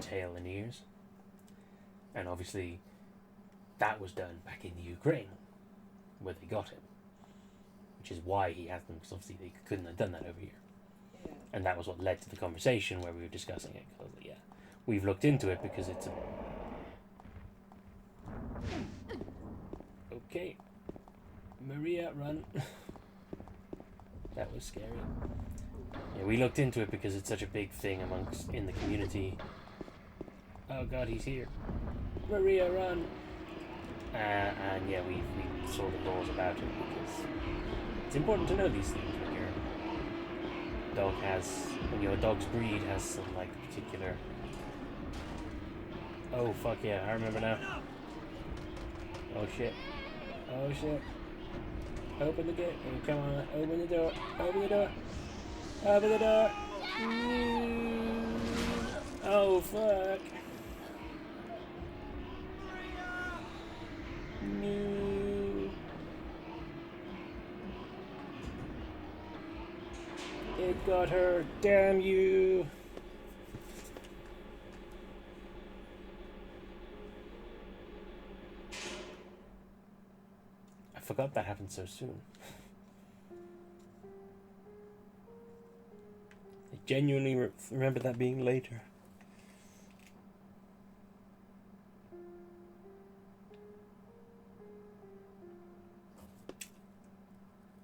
[SPEAKER 1] tail and ears, and obviously that was done back in the Ukraine, where they got him. Which is why he has them, because obviously they couldn't have done that over here.
[SPEAKER 6] Yeah.
[SPEAKER 1] And that was what led to the conversation where we were discussing it. Cause, yeah, we've looked into it because it's a... Okay. Maria, run. That was scary. Yeah, we looked into it because it's such a big thing in the community. Oh god, he's here. Maria, run. And yeah, we saw the laws about it because it's important to know these things when your dog's breed has some like particular... Oh fuck yeah, I remember now. Oh shit. Oh shit. Open the gate. Oh, come on, open the door. Open the door. Open the door. Oh fuck. No. It got her. Damn you. I forgot that happened so soon. I genuinely remember that being later.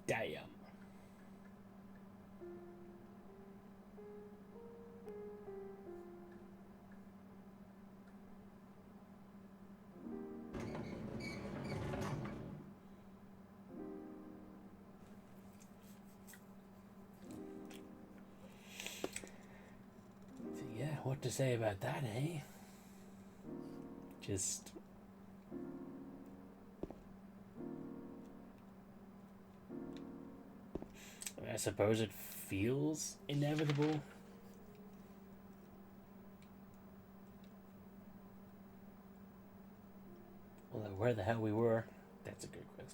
[SPEAKER 1] Damn. So yeah, what to say about that, eh? Just... I suppose it feels inevitable. Although where the hell we were, that's a good question.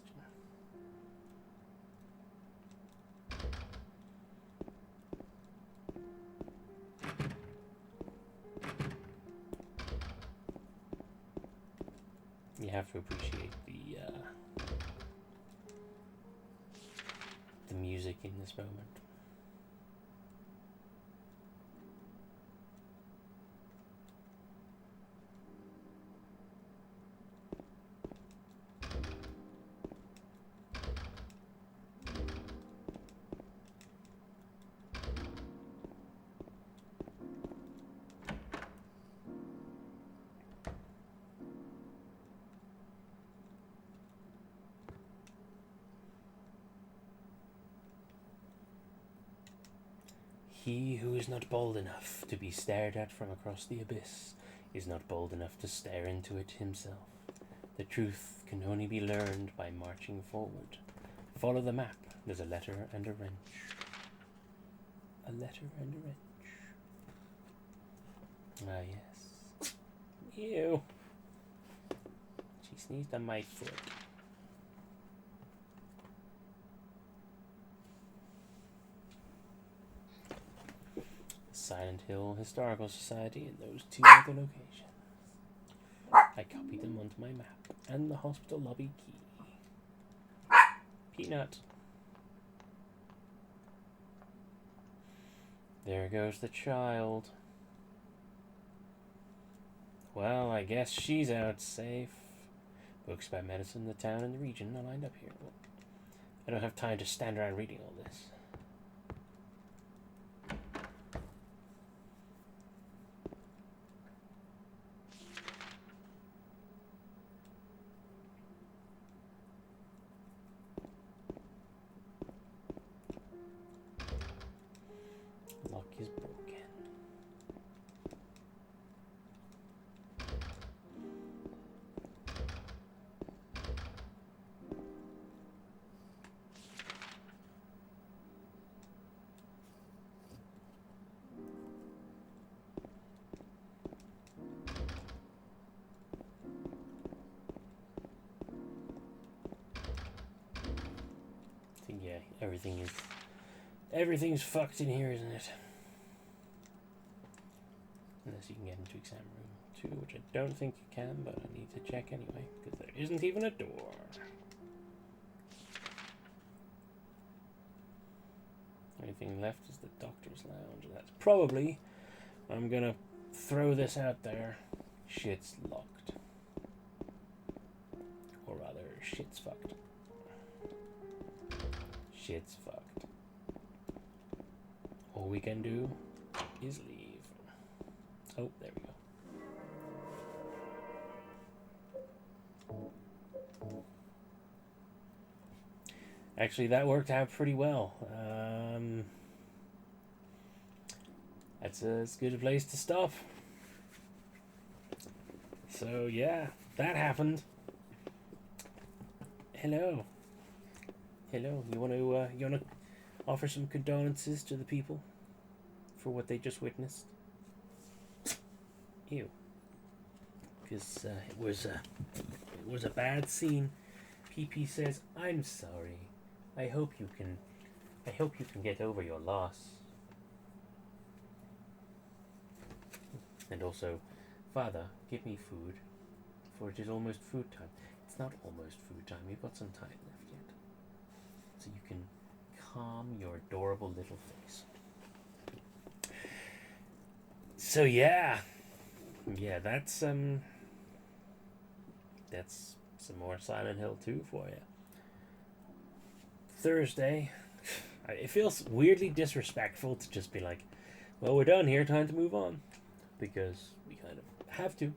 [SPEAKER 1] You have to appreciate the music in this moment. He who is not bold enough to be stared at from across the abyss is not bold enough to stare into it himself. The truth can only be learned by marching forward. Follow the map. There's a letter and a wrench. A letter and a wrench. Ah, yes. Ew. She sneezed on my foot. Silent Hill Historical Society and those two other locations. I copied them onto my map and the hospital lobby key. Peanut. There goes the child. Well, I guess she's out safe. Books about medicine, the town, and the region are lined up here. Well, I don't have time to stand around reading all this. Lock is broken. I think, yeah, everything's fucked in here, isn't it? Unless you can get into exam room too, which I don't think you can, but I need to check anyway, because there isn't even a door. Only thing left is the doctor's lounge, and that's probably, I'm gonna throw this out there, shit's locked. Or rather, shit's fucked. Shit's fucked. All we can do is leave. Oh, there we go. Actually, that worked out pretty well. That's as good a place to stop. So yeah, that happened. Hello. Hello. You wanna offer some condolences to the people for what they just witnessed? Ew. Because it was a bad scene. PP says, "I'm sorry. I hope you can get over your loss." And also, "Father, give me food, for it is almost food time." It's not almost food time. You've got some time left yet, so you can calm your adorable little face. So yeah, that's some more Silent Hill 2 for you. Thursday, it feels weirdly disrespectful to just be like, "Well, we're done here. Time to move on," because we kind of have to.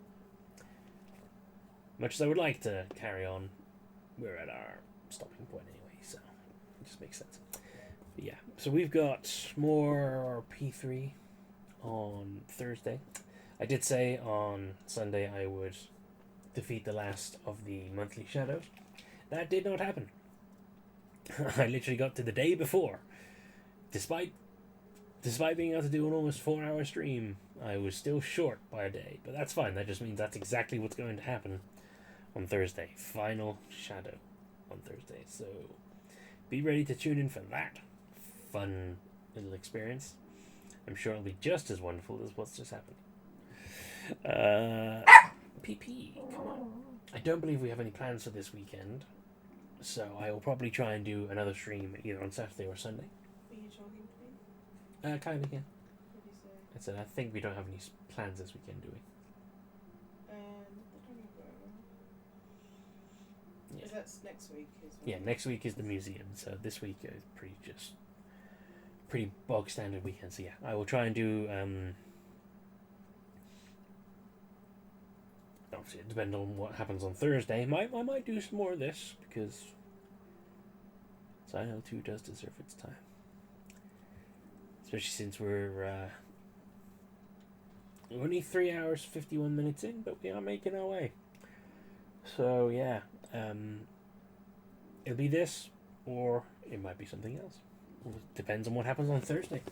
[SPEAKER 1] Much as I would like to carry on, we're at our stopping point anyway, so it just makes sense. But yeah, so we've got more P3 on Thursday. I did say on Sunday I would defeat the last of the monthly shadows. That did not happen. I literally got to the day before. Despite being able to do an almost 4-hour stream, I was still short by a day. But that's fine, that just means that's exactly what's going to happen on Thursday. Final shadow on Thursday. So be ready to tune in for that fun little experience. I'm sure it'll be just as wonderful as what's just happened. PP, come on. I don't believe we have any plans for this weekend, so I will probably try and do another stream either on Saturday or Sunday.
[SPEAKER 6] Are you talking to me?
[SPEAKER 1] Kind of, yeah.
[SPEAKER 6] What do you say?
[SPEAKER 1] I said I think we don't have any plans this weekend, do we?
[SPEAKER 6] I don't remember.
[SPEAKER 1] Yeah.
[SPEAKER 6] Because that's next week.
[SPEAKER 1] Yeah, next week is the museum, so this week is pretty bog standard weekend. So yeah, I will try and do. Obviously, it depends on what happens on Thursday. I might do some more of this because Silent Hill 2 does deserve its time, especially since we're only 3 hours 51 minutes in, but we are making our way. So yeah, it'll be this, or it might be something else. It depends on what happens on Thursday.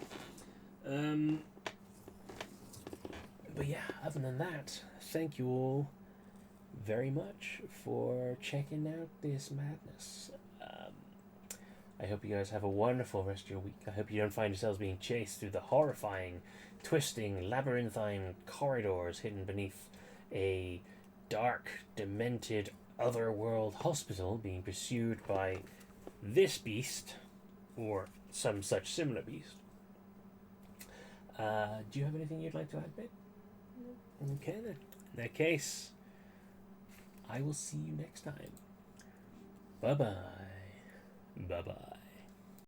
[SPEAKER 1] But yeah, other than that, thank you all very much for checking out this madness. I hope you guys have a wonderful rest of your week. I hope you don't find yourselves being chased through the horrifying, twisting, labyrinthine corridors hidden beneath a dark, demented, otherworld hospital, being pursued by this beast, or some such similar beast. Do you have anything you'd like to add, babe? No. Okay then. In that case, I will see you next time. Bye-bye. Bye-bye.